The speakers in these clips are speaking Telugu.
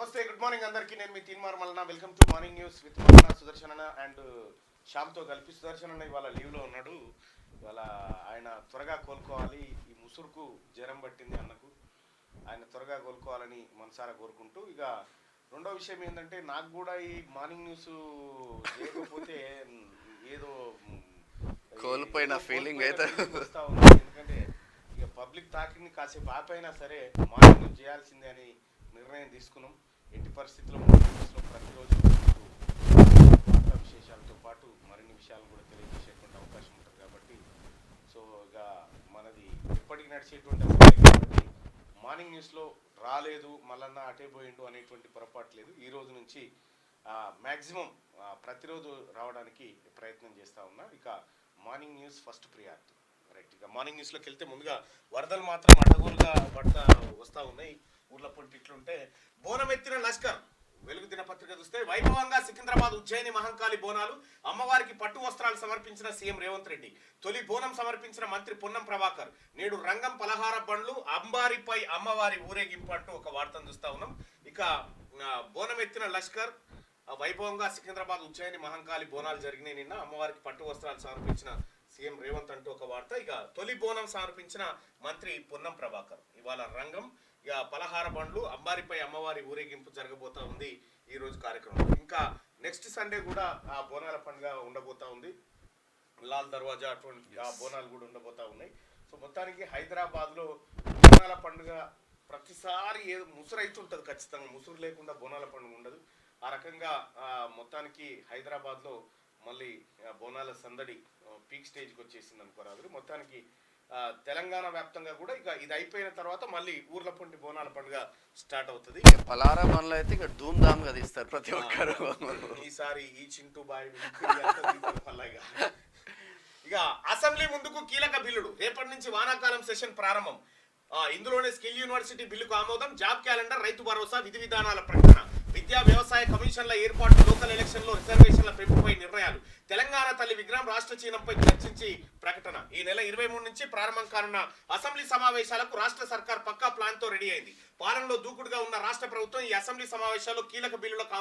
నమస్తే, గుడ్ మార్నింగ్ అందరికీ. నేను మీ Teenmar Mallanna. Welcome to morning news with Mallanna Sudarshan అన్న అండ్ శ్యామ్తో కలిపి. సుదర్శన్ అన్న ఇవాళ లీవ్లో ఉన్నాడు. ఇవాళ ఆయన త్వరగా కోలుకోవాలి. ఈ ముసురుకు జ్వరం పట్టింది అన్నకు. ఆయన త్వరగా కోలుకోవాలని మనసారా కోరుకుంటూ, ఇక రెండో విషయం ఏంటంటే, నాకు కూడా ఈ మార్నింగ్ న్యూస్ చేయకపోతే ఏదో కోల్పోయిన ఫీలింగ్ అయితే వస్తూ ఉంది. ఎందుకంటే ఇక పబ్లిక్ తాకిని కాసేపు ఆపైనా సరే మార్నింగ్ న్యూస్ చేయాల్సిందే అని నిర్ణయం తీసుకున్నాం. ఎట్టి పరిస్థితుల్లో న్యూస్లో ప్రతిరోజు వార్తా విశేషాలతో పాటు మరిన్ని విషయాలను కూడా తెలియజేసేటువంటి అవకాశం ఉంటుంది కాబట్టి, సో ఇక మనది ఎప్పటికి నడిచేటువంటి అసెంబ్లీ కాబట్టి మార్నింగ్ న్యూస్లో రాలేదు మళ్ళన్నా అటే పోయిండు అనేటువంటి పొరపాటు లేదు. ఈ రోజు నుంచి మ్యాక్సిమం ప్రతిరోజు రావడానికి ప్రయత్నం చేస్తూ ఉన్నా. ఇక morning news first priority. Right, ఇక మార్నింగ్ న్యూస్లోకి వెళ్తే ముందుగా వరదలు మాత్రం అడ్డగోలుగా వస్తూ ఉన్నాయి. ఊర్ల పొంటి ఇట్లుంటే బోనమెత్తిన లష్కర్. వెలుగు దినపత్రిక చూస్తే వైభవంగా సికింద్రాబాద్ ఉజ్జయిని మహంకాళి బోనాలు. అమ్మవారికి పట్టు వస్త్రాలు సమర్పించిన సీఎం రేవంత్ రెడ్డి. తొలి బోనం సమర్పించిన మంత్రి పొన్నం ప్రభాకర్. నేడు రంగం పలహార బండ్లు, అంబారిపై అమ్మవారి ఊరేగింపు అంటూ ఒక వార్తను చూస్తా ఉన్నాం. ఇక బోనమెత్తిన లష్కర్ వైభవంగా సికింద్రాబాద్ ఉజ్జయిని మహంకాళి బోనాలు జరిగినాయి నిన్న. అమ్మవారికి పట్టు వస్త్రాలు సమర్పించిన సీఎం రేవంత్ అంటూ ఒక వార్త. ఇక తొలి బోనం సమర్పించిన మంత్రి పొన్నం ప్రభాకర్. ఇవాళ రంగం, ఇక పలహార బండ్లు, అంబారిపై అమ్మవారి ఊరేగింపు జరగబోతా ఉంది ఈ రోజు కార్యక్రమం. ఇంకా నెక్స్ట్ సండే కూడా ఆ బోనాల పండుగ ఉండబోతా ఉంది. లాల్ దర్వాజా అటువంటి ఆ బోనాలు కూడా ఉండబోతా ఉన్నాయి. సో మొత్తానికి హైదరాబాద్లో బోనాల పండుగ ప్రతిసారి ఏదో ముసురు అవుతుంటుంది ఖచ్చితంగా. ముసురు లేకుండా బోనాల పండుగ ఉండదు. ఆ రకంగా మొత్తానికి హైదరాబాద్లో మళ్ళీ బోనాల సందడి పీక్ స్టేజ్కి వచ్చేసింది అనుకోరాదు. మొత్తానికి తెలంగాణ వ్యాప్తంగా కూడా ఇక ఇది అయిపోయిన తర్వాత మళ్ళీ ఊర్ల పొంటి బోనాల పండుగ స్టార్ట్ అవుతుంది. పలారా పనులు అయితే ఇక ధూమ్ ధామ్ గా తీస్తారు ప్రతి ఒక్కరు. ఈసారి ఈ చింటూ బాయ్ ఇక అసెంబ్లీ ముందుకు కీలక బిల్లులు. రేపటి నుంచి వానాకాలం సెషన్ ప్రారంభం. ఇందులోనే స్కిల్ యూనివర్సిటీ బిల్లుకు ఆమోదం, జాబ్ క్యాలెండర్, రైతు భరోసా, విధి విధానాల ప్రకటన, విద్యా వ్యవసాయ కమిషన్ల ఏర్పాటు, లోకల్ ఎలక్షన్లో రిజర్వేషన్ల పెంపుపై నిర్ణయాలు, తెలంగాణ తల్లి విగ్రహం రాష్ట్ర చిహ్నంపై చర్చించి ప్రకటన. ఈ నెల 23 నుంచి ప్రారంభం కానున్న అసెంబ్లీ సమావేశాలకు రాష్ట్ర సర్కార్ పక్కా ప్లాన్ తో రెడీ అయింది. పాలనలో దూకుడుగా ఉన్న రాష్ట్ర ప్రభుత్వం ఈ అసెంబ్లీ సమావేశాల్లో కీలక బిల్లులకు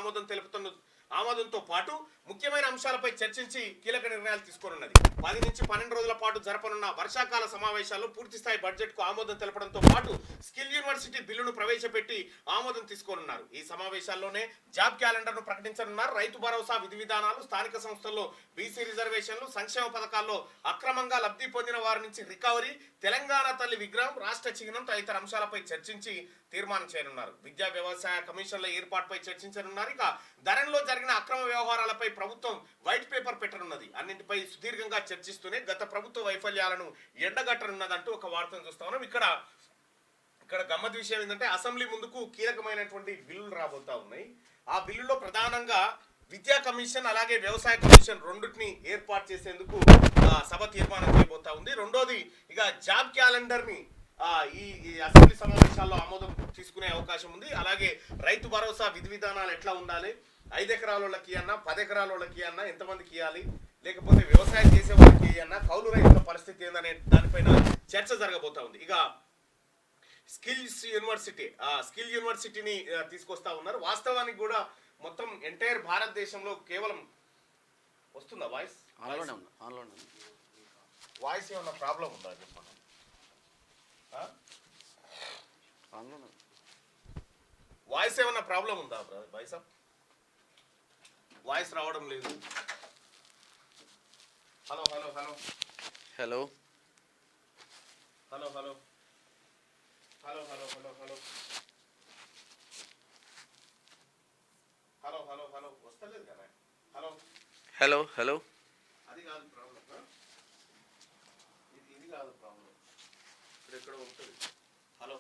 ఆమోదంతో పాటు ముఖ్యమైన అంశాలపై చర్చించి కీలక నిర్ణయాలు తీసుకోనున్నది. 10 నుంచి 12 రోజుల పాటు జరపనున్న వర్షాకాల సమావేశాల్లో పూర్తిస్థాయి బడ్జెట్ కు ఆమోదం తెలపడంతో పాటు స్కిల్ యూనివర్సిటీ బిల్లును ప్రవేశపెట్టి ఆమోదం తీసుకోనున్నారు. ఈ సమావేశాల్లోనే జాబ్ క్యాలెండర్ ను ప్రకటించనున్నారు. రైతు భరోసా, విధి విధానాలు, స్థానిక సంస్థల్లో బీసీ రిజర్వేషన్లు, సంక్షేమ పథకాల్లో అక్రమంగా లబ్ధి పొందిన వారి నుంచి రికవరీ, తెలంగాణ తల్లి విగ్రహం, రాష్ట్ర చిహ్నం తదితర అంశాలపై చర్చించి తీర్మానం చేయనున్నారు. విద్యా వ్యవసాయ కమిషన్ల ఏర్పాటుపై చర్చించనున్నారు. ఇక ధరణిలో జరిగిన అక్రమ వ్యవహారాలపై ప్రభుత్వం వైట్ పేపర్ పెట్టనున్నది. అన్నింటిపై సుదీర్ఘంగా చర్చిస్తూనే గత ప్రభుత్వ వైఫల్యాలను ఎండగట్టనున్నదంటూ ఒక వార్తను చూస్తా ఉన్నాం. ఇక్కడ గమ్మత్ విషయం ఏంటంటే, అసెంబ్లీ ముందుకు కీలకమైనటువంటి బిల్లులు రాబోతా ఉన్నాయి. ఆ బిల్లులో ప్రధానంగా విద్యా కమిషన్ అలాగే వ్యవసాయ కమిషన్ రెండింటిని ఏర్పాటు చేసేందుకు సభ తీర్మానం చేయబోతా ఉంది. రెండోది ఇక జాబ్ క్యాలెండర్ ని ఈ అసెంబ్లీ సమావేశాల్లో ఆమోదం తీసుకునే అవకాశం ఉంది. అలాగే రైతు భరోసా విధి విధానాలు ఎట్లా ఉండాలి, 5 ఎకరాలకి అన్నా 10 ఎకరాలకి అన్నా ఎంతమందికి ఇవ్వాలి, లేకపోతే వ్యవసాయం చేసే వాళ్ళకి అన్నా కౌలు రైతుల పరిస్థితి ఏందనే దానిపైన చర్చ జరగబోతా ఉంది. ఇక స్కిల్ యూనివర్సిటీని తీసుకొస్తా ఉన్నారు. వాస్తవానికి కూడా మొత్తం ఎంటైర్ భారతదేశంలో కేవలం వస్తుందా వాయిస్ ఏమన్నా ప్రాబ్లం ఉందా చెప్పండి. వాయిస్ ఏమన్నా ప్రాబ్లం ఉందా వాయిస్ రావడం లేదు. Hello hello hello hello hello hello hello hello hello hello hello hello hello వస్తలేదు కదా. హలో హలో హలో అది కాదు ప్రాబ్లం, ఇది కాదు ప్రాబ్లం. ఇప్పుడు ఎక్కడ ఉంటుంది. హలో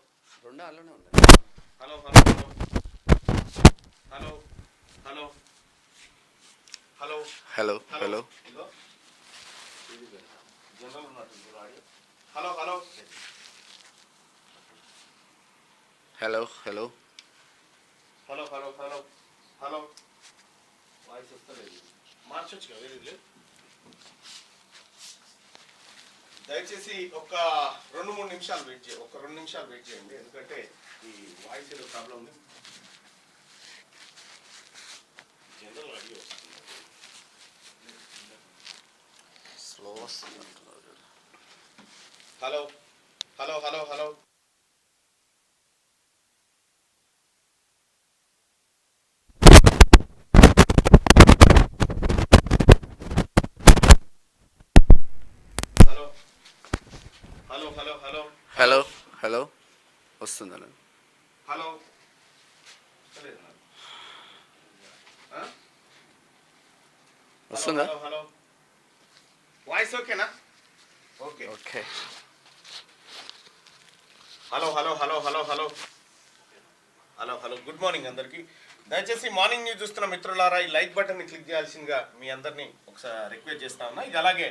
రెండు అలానే ఉంది. Hello hello hello hello hello hello hello general ఉన్నట్టుంది audio. Hello hello hello hello hello hello hello hello voice వస్తలేదు. మార్చొచ్చు కదా వేరేది. దయచేసి ఒక 2-3 నిమిషాలు వెయిట్ చేయండి. ఎందుకంటే ఈ వాయిస్ ఏదో ప్రాబ్లం ఉంది. Hello hello hello hello hello hello hello hello hello hello వస్తుందా? హలో వస్తుందా? హలో హలో వాయిస్ ఓకేనా? Okay okay. Hello hello hello hello hello hello hello good morning అందరికీ. దయచేసి మార్నింగ్ న్యూస్ చూస్తున్న మిత్రులారా ఈ లైక్ బటన్ని క్లిక్ చేయాల్సిందిగా మీ అందరినీ ఒకసారి రిక్వెస్ట్ చేస్తా ఉన్నా. ఇది అలాగే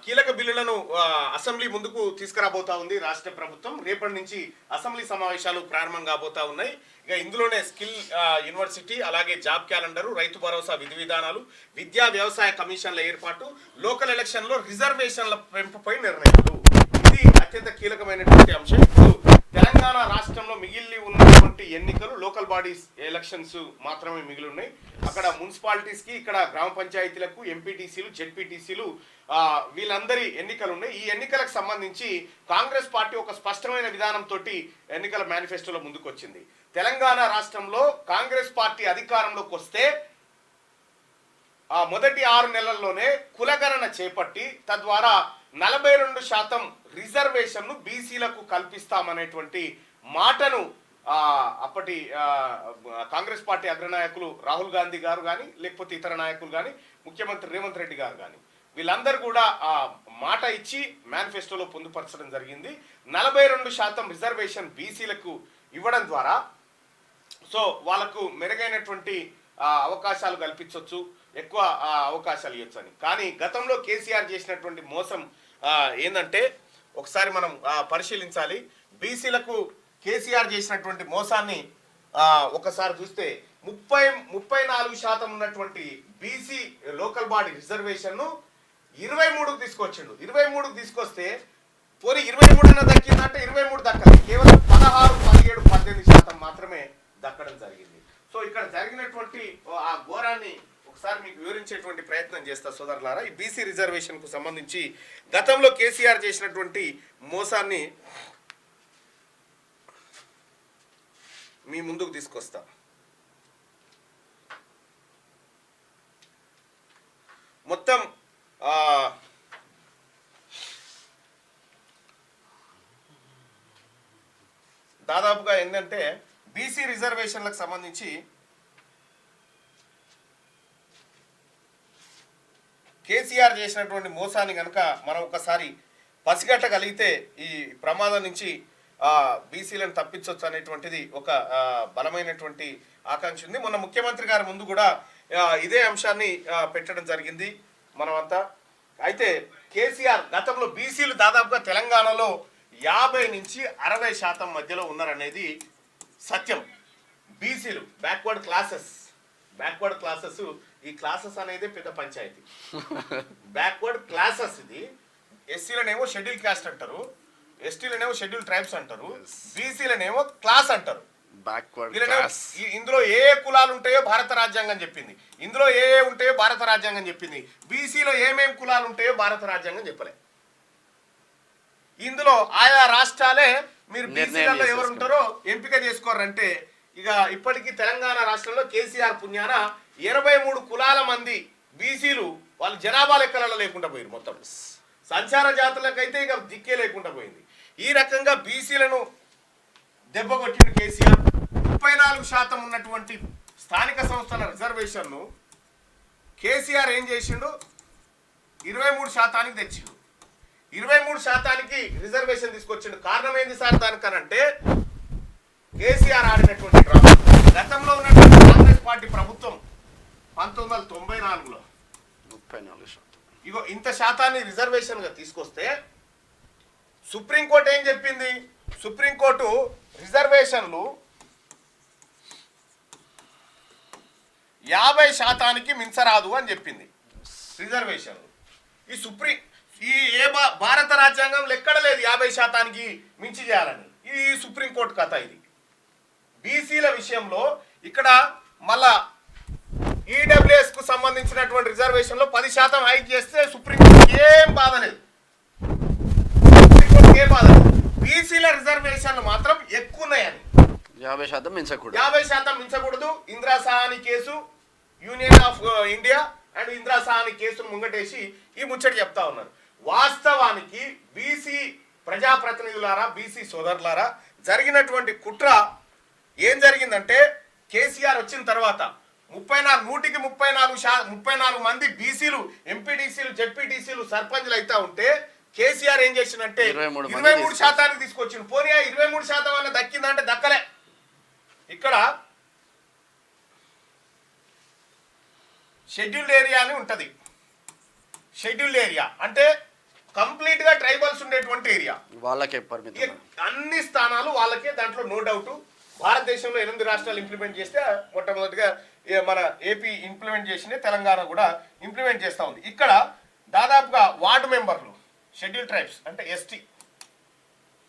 కీలక బిల్లులను అసెంబ్లీ ముందుకు తీసుకురాబోతా ఉంది రాష్ట్ర ప్రభుత్వం. రేపటి నుంచి అసెంబ్లీ సమావేశాలు ప్రారంభం కాబోతా ఉన్నాయి. ఇక ఇందులోనే స్కిల్ యూనివర్సిటీ, అలాగే జాబ్ క్యాలెండరు, రైతు భరోసా విధి విధానాలు, విద్యా వ్యవసాయ కమిషన్ల ఏర్పాటు, లోకల్ ఎలక్షన్లో రిజర్వేషన్ల పెంపుపై నిర్ణయాలు, ఇది అత్యంత కీలకమైనటువంటి అంశం. ఇప్పుడు తెలంగాణ రాష్ట్రంలో మిగిలి ఉన్నటువంటి ఎన్నికలు లోకల్ బాడీస్ ఎలక్షన్స్ మాత్రమే మిగిలి ఉన్నాయి. అక్కడ మున్సిపాలిటీస్ కి, ఇక్కడ గ్రామ పంచాయతీలకు, ఎంపీటీసీలు, జెడ్పీటీసీలు వీళ్ళందరి ఎన్నికలు ఉన్నాయి. ఈ ఎన్నికలకు సంబంధించి కాంగ్రెస్ పార్టీ ఒక స్పష్టమైన విధానంతో ఎన్నికల మేనిఫెస్టోలో ముందుకు వచ్చింది. తెలంగాణ రాష్ట్రంలో కాంగ్రెస్ పార్టీ అధికారంలోకి వస్తే మొదటి 6 నెలల్లోనే కులగణన చేపట్టి తద్వారా 42% రిజర్వేషన్ను బీసీలకు కల్పిస్తామనేటువంటి మాటను అప్పటి కాంగ్రెస్ పార్టీ అగ్రనాయకులు రాహుల్ గాంధీ గారు కానీ, లేకపోతే ఇతర నాయకులు కానీ, ముఖ్యమంత్రి రేవంత్ రెడ్డి గారు కానీ, వీళ్ళందరూ కూడా మాట ఇచ్చి మేనిఫెస్టోలో పొందుపరచడం జరిగింది. 42% రిజర్వేషన్ బీసీలకు ఇవ్వడం ద్వారా సో వాళ్ళకు మెరుగైనటువంటి అవకాశాలు కల్పించవచ్చు, ఎక్కువ అవకాశాలు ఇవ్వచ్చు అని. కానీ గతంలో కేసీఆర్ చేసినటువంటి మోసం ఏంటంటే ఒకసారి మనం పరిశీలించాలి. బీసీలకు కేసీఆర్ చేసినటువంటి మోసాన్ని ఒకసారి చూస్తే 34% ఉన్నటువంటి బీసీ లోకల్ బాడీ రిజర్వేషన్ను 23కు తీసుకొచ్చిండు. 23కు తీసుకొస్తే పోనీ 23 దక్కిందంటే 23 దక్కలేదు, కేవలం 16, 17, 18% మాత్రమే దక్కడం జరిగింది. సో ఇక్కడ జరిగినటువంటి ఆ ఘోరాన్ని ఒకసారి మీకు వివరించేటువంటి ప్రయత్నం చేస్తా సోదరులారా. ఈ బీసీ రిజర్వేషన్ కు సంబంధించి గతంలో కేసీఆర్ చేసినటువంటి మోసాన్ని మీ ముందుకు తీసుకొస్తా. మొత్తం దాదాపుగా ఏంటంటే బీసీ రిజర్వేషన్లకు సంబంధించి కేసీఆర్ చేసినటువంటి మోసాన్ని కనుక మనం ఒకసారి పసిగట్టగలిగితే ఈ ప్రమాదం నుంచి బీసీలను తప్పించవచ్చు అనేటువంటిది ఒక బలమైనటువంటి ఆకాంక్ష ఉంది. మొన్న ముఖ్యమంత్రి గారి ముందు కూడా ఇదే అంశాన్ని పెట్టడం జరిగింది మనమంతా. అయితే కేసీఆర్ గతంలో బీసీలు దాదాపుగా తెలంగాణలో 50 నుంచి 60% మధ్యలో ఉన్నారనేది సత్యం. బీసీలు బ్యాక్వర్డ్ క్లాసెస్ ఈ క్లాసెస్ అనేది పెద్ద పంచాయతీ. బ్యాక్వర్డ్ క్లాసెస్ ఇది. ఎస్సీలనేమో షెడ్యూల్ క్యాస్ట్ అంటారు, ఎస్టీలనేమో షెడ్యూల్ ట్రైబ్స్ అంటారు, బీసీలనేమో క్లాస్ అంటారు. ఇందులో ఏ కులాలు ఉంటాయో భారత రాజ్యాంగం చెప్పింది, ఇందులో ఏ ఉంటాయో భారత రాజ్యాంగం చెప్పింది. బీసీలో ఏమేం కులాలు ఉంటాయో భారత రాజ్యాంగం చెప్పలే. ఇందులో ఆయా రాష్ట్రాలే మీరు బీసీలలో ఎవరు ఉంటారో ఎంపిక చేసుకోరంటే ఇక ఇప్పటికీ తెలంగాణ రాష్ట్రంలో కేసీఆర్ పుణ్యాన 23 కులాల మంది బీసీలు వాళ్ళు జనాభా లెక్కలలో లేకుండా పోయారు. మొత్తం సంచార జాతులకైతే ఇక దిక్కే లేకుండా పోయింది. ఈ రకంగా బీసీలను దెబ్బ కొట్టిన కేసీఆర్ 34% ఉన్నటువంటి స్థానిక సంస్థల రిజర్వేషన్ను కేసీఆర్ ఏం చేసిండు, 23% తెచ్చిండు. 23% రిజర్వేషన్ తీసుకొచ్చిండు. కారణం ఏంది సార్ దానికనంటే కేసీఆర్ ఆడినటువంటి డ్రామా. గతంలో ఉన్నటువంటి కాంగ్రెస్ పార్టీ ప్రభుత్వం 1994లో 34% ఇగో ఇంత శాతాన్ని రిజర్వేషన్ గా తీసుకొస్తే సుప్రీంకోర్టు ఏం చెప్పింది, సుప్రీంకోర్టు రిజర్వేషన్లు 50% మించరాదు అని చెప్పింది. రిజర్వేషన్లు ఈ భారత రాజ్యాంగంలో ఎక్కడ లేదు 50% మించి చేయాలని. ఇది సుప్రీంకోర్టు కథ. ఇది బీసీల విషయంలో ఇక్కడ మళ్ళా ఈడబ్ల్యూఎస్ కు సంబంధించినటువంటి రిజర్వేషన్ లో 10% హైక్ చేస్తే సుప్రీంకోర్టుకి ఏం బాధ లేదు. సుప్రీంకోర్టుకి ఏం బాధ లేదు. బీసీల రిజర్వేషన్లు మాత్రం ఎక్కువ ఉన్నాయని 50% మించకూడదు. 50% మించకూడదు. Indira Sawhney case, union of India and Indira Sawhney కేసును ముంగటేసి ఈ ముచ్చట చెప్తా ఉన్నారు. వాస్తవానికి బీసీ ప్రజాప్రతినిధులారా, బీసీ సోదరులారా, జరిగినటువంటి కుట్ర ఏం జరిగిందంటే కేసీఆర్ వచ్చిన తర్వాత 34 మంది బీసీలు, ఎంపీటీసీలు, జెడ్పీటీసీలు సర్పంచ్లు అయితే ఉంటే కేసీఆర్ ఏం చేసిందంటే 23% తీసుకొచ్చిండు. పోనీ 23% అన్న దక్కిందంటే దక్కలే. ఇక్కడ షెడ్యూల్డ్ ఏరియా అని ఉంటది. షెడ్యూల్డ్ ఏరియా అంటే కంప్లీట్ గా ట్రైబల్స్ ఉండేటువంటి ఏరియా, వాళ్ళకే పరిమితం. అన్ని స్థానాలు వాళ్ళకే. దాంట్లో నో డౌట్ భారతదేశంలో 8 రాష్ట్రాలు ఇంప్లిమెంట్ చేస్తే మొట్టమొదటిగా మన ఏపీ ఇంప్లిమెంట్ చేసింది, తెలంగాణ కూడా ఇంప్లిమెంట్ చేస్తూ ఉంది. ఇక్కడ దాదాపుగా వార్డు మెంబర్లు షెడ్యూల్ ట్రైబ్స్ అంటే ఎస్టీ,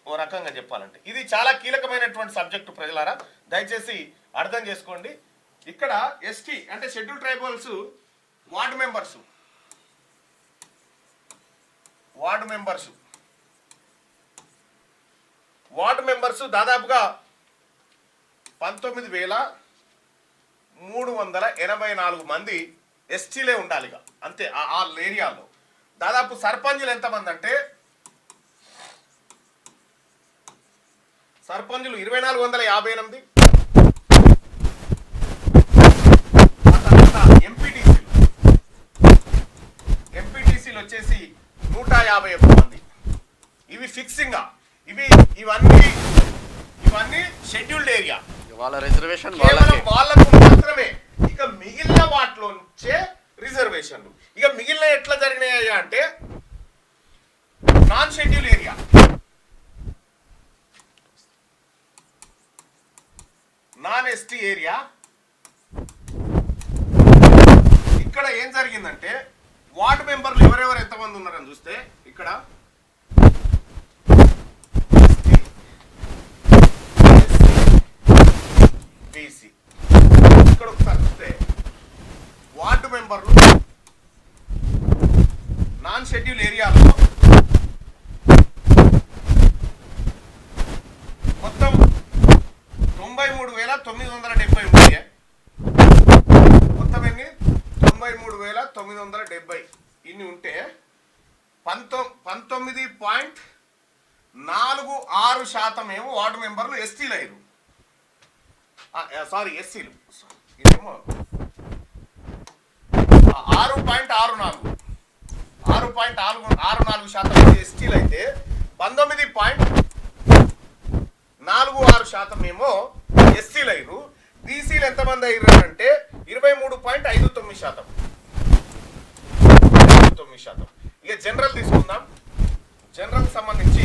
ఓ రకంగా చెప్పాలంటే ఇది చాలా కీలకమైనటువంటి సబ్జెక్టు. ప్రజలారా దయచేసి అర్థం చేసుకోండి. ఇక్కడ ఎస్టీ అంటే షెడ్యూల్ ట్రైబల్స్ వార్డు మెంబర్స్ దాదాపుగా 19,384 మంది ఎస్టీలే ఉండాలిగా అంతే. ఆ ఏరియాలో దాదాపు సర్పంచులు ఎంతమంది అంటే సర్పంచులు 2,458. ఎంపీటీసీలు వచ్చేసి 151 మంది. ఇవి ఫిక్సింగ్. ఇవన్నీ షెడ్యూల్డ్ ఏరియా, వాళ్ళ రిజర్వేషన్ వాళ్ళకు మాత్రమే. ఇక మిగిలిన వాటిలో నుంచే రిజర్వేషన్లు. ఇక మిగిలిన ఎట్లా జరిగినాయి అంటే non schedule area, non ST area. ఇక్కడ ఏం జరిగిందంటే వార్డు మెంబర్లు ఎవరెవరు ఎంతమంది ఉన్నారని చూస్తే ఇక్కడ బీసీ, ఇక్కడ ఒకసారి చూస్తే వార్డు మెంబర్లు నాన్ షెడ్యూల్ ఏరియాలో మొత్తం 93,970 ఉంటాయి. మొత్తం ఎన్ని? 93,970 ఇన్ని ఉంటే 19.46% ఏమో వార్డు మెంబర్లు ఎస్టీలు అయ్యారు. సారీ ఎస్సీలు. ఇదేమో 6.64% ఎస్టీలు అయితే 19.46% ఏమో ఎస్సీలు అయ్యారు. బీసీలు ఎంతమంది అయ్యారు అంటే 23.59%. ఇక జనరల్ తీసుకుందాం. జనరల్ సంబంధించి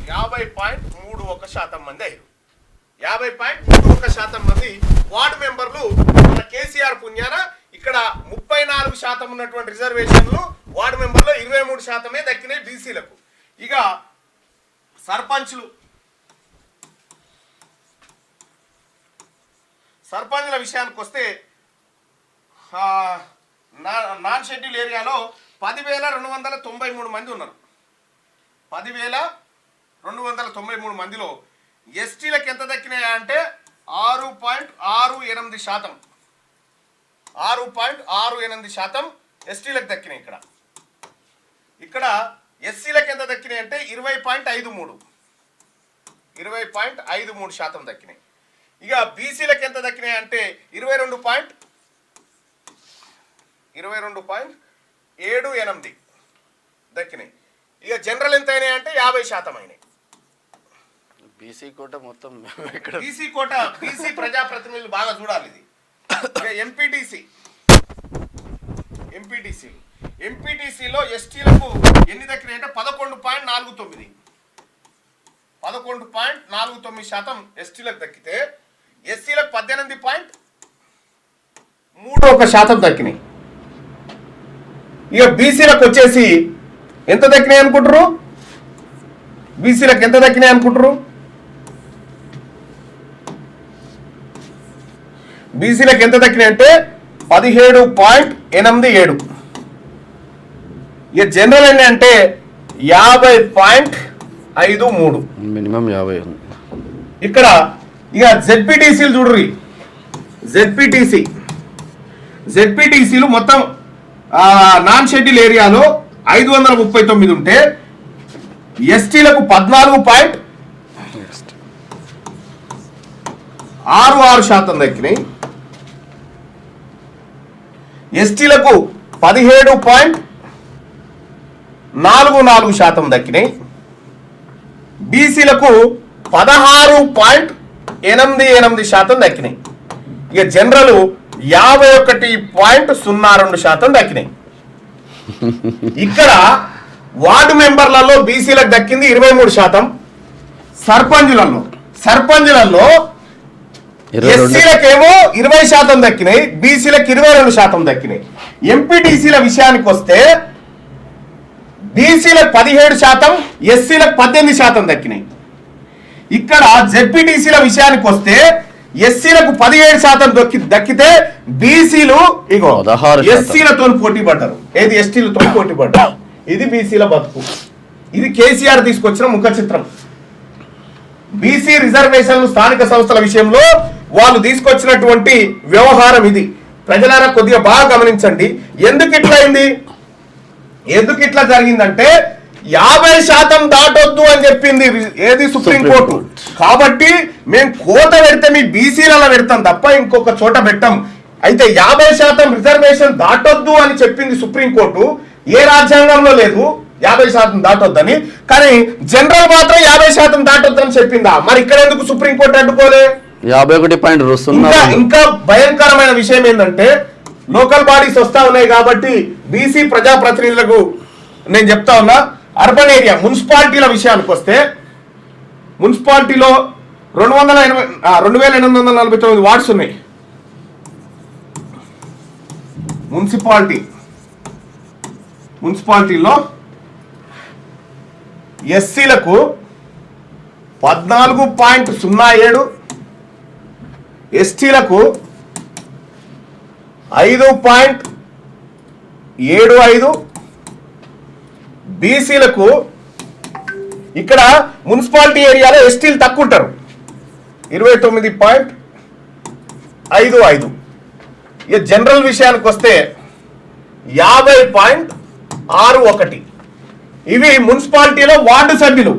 50.31% మంది అయ్యారు. 50.31% మంది వార్డు మెంబర్లు మన కేసీఆర్ పుణ్యాన ఇక్కడ 34% ఉన్నటువంటి రిజర్వేషన్లు వార్డు మెంబర్లో 23% దక్కినాయి బీసీలకు. ఇక సర్పంచ్ల విషయానికి వస్తే నాన్ షెడ్యూల్ ఏరియాలో 10,293 మంది ఉన్నారు. 10,293 మందిలో ఎస్టీలకు ఎంత దక్కినాయా అంటే 6.68%. 6.68% ఎస్టీలకు దక్కినాయి. ఇక్కడ ఎస్సీలకు ఎంత దక్కినాయి అంటే 20.53% దక్కినాయి. ఇక బీసీలకు ఎంత దక్కినాయి అంటే 22.78 దక్కినాయి. ఇక జనరల్ ఎంత అయినాయి అంటే 50% అయినాయి. బీసీ కోట మొత్తం బీసీ ప్రజాప్రతినిధులు బాగా చూడాలి ఇది. ఇక ఎంపీటీసీలో ఎస్టీలకు ఎన్ని దక్కినాయి అంటే 11.49% ఎస్టీలకు దక్కితే ఎస్సీలకు 18.31% దక్కినాయి. ఇక బీసీలకు వచ్చేసి ఎంత దక్కినాయి అనుకుంటారు? బీసీలకు ఎంత దక్కినాయి అనుకుంటారు? బీసీలకు ఎంత దక్కినాయి అంటే 17.87. ఇక జనరల్ ఎన్ని అంటే 50.53. మినిమం 50 ఉంది. ఇక్కడ ఇక జెడ్పీటీసీలు చూడ్రి. జెడ్పీటీసీలు మొత్తం నాన్ షెడ్యూల్ ఏరియాలో 539 ఉంటే ఎస్టీలకు 14.66% దక్కినాయి. ఎస్టీలకు 17.44% దక్కినాయి. బీసీలకు 16.88% దక్కినాయి. ఇక జనరల్ 51.02% దక్కినాయి. ఇక్కడ వార్డు మెంబర్లలో బీసీలకు దక్కింది 23%. సర్పంచులలో ఎస్సీలకేమో 20% దక్కినాయి, బీసీలకు 22% దక్కినాయి. ఎంపీటీసీల విషయానికి వస్తే బీసీలకు 17%, ఎస్సీలకు 18% దక్కినాయి. ఇక్కడ జెడ్పీటీసీల విషయానికి వస్తే ఎస్సీలకు 17% దక్కితే బీసీలు ఇగో 16%. ఎస్సీలతో పోటీ పడ్డారు. ఏది ఎస్టీలతో పోటీ పడ్డారు. ఇది బీసీల బతుకు. ఇది కేసీఆర్ తీసుకొచ్చిన ముఖ చిత్రం. బీసీ రిజర్వేషన్లు స్థానిక సంస్థల విషయంలో వాళ్ళు తీసుకొచ్చినటువంటి వ్యవహారం ఇది. ప్రజలారా కొద్దిగా బాగా గమనించండి. ఎందుకు ఇట్లా జరిగిందంటే 50% దాటొద్దు అని చెప్పింది ఏది సుప్రీంకోర్టు. కాబట్టి మేము కోట పెడితే మీ బీసీలలో పెడతాం తప్ప ఇంకొక చోట పెట్టాం. అయితే 50% రిజర్వేషన్ దాటొద్దు అని చెప్పింది సుప్రీంకోర్టు. ఏ రాజ్యాంగంలో లేదు 50% దాటొద్దని. కానీ జనరల్ మాత్రం 50% దాటొద్దని చెప్పిందా? మరి ఇక్కడ ఎందుకు సుప్రీంకోర్టు అడ్డుకోలే? 51.0. ఇంకా భయంకరమైన విషయం ఏంటంటే లోకల్ బాడీస్ వస్తా ఉన్నాయి కాబట్టి బీసీ ప్రజాప్రతినిధులకు నేను చెప్తా ఉన్నా. అర్బన్ ఏరియా మున్సిపాలిటీల విషయానికి వస్తే మున్సిపాలిటీలో 2849 వార్డ్స్ ఉన్నాయి. మున్సిపాలిటీలో ఎస్సీలకు 14.07, ఎస్టీలకు 5.75, బీసీలకు ఇక్కడ మున్సిపాలిటీ ఏరియాలో ఎస్టీలు తక్కువ ఉంటారు 29.55. ఇక జనరల్ విషయానికి వస్తే 50.61. ఇవి మున్సిపాలిటీలో వార్డు సభ్యులు.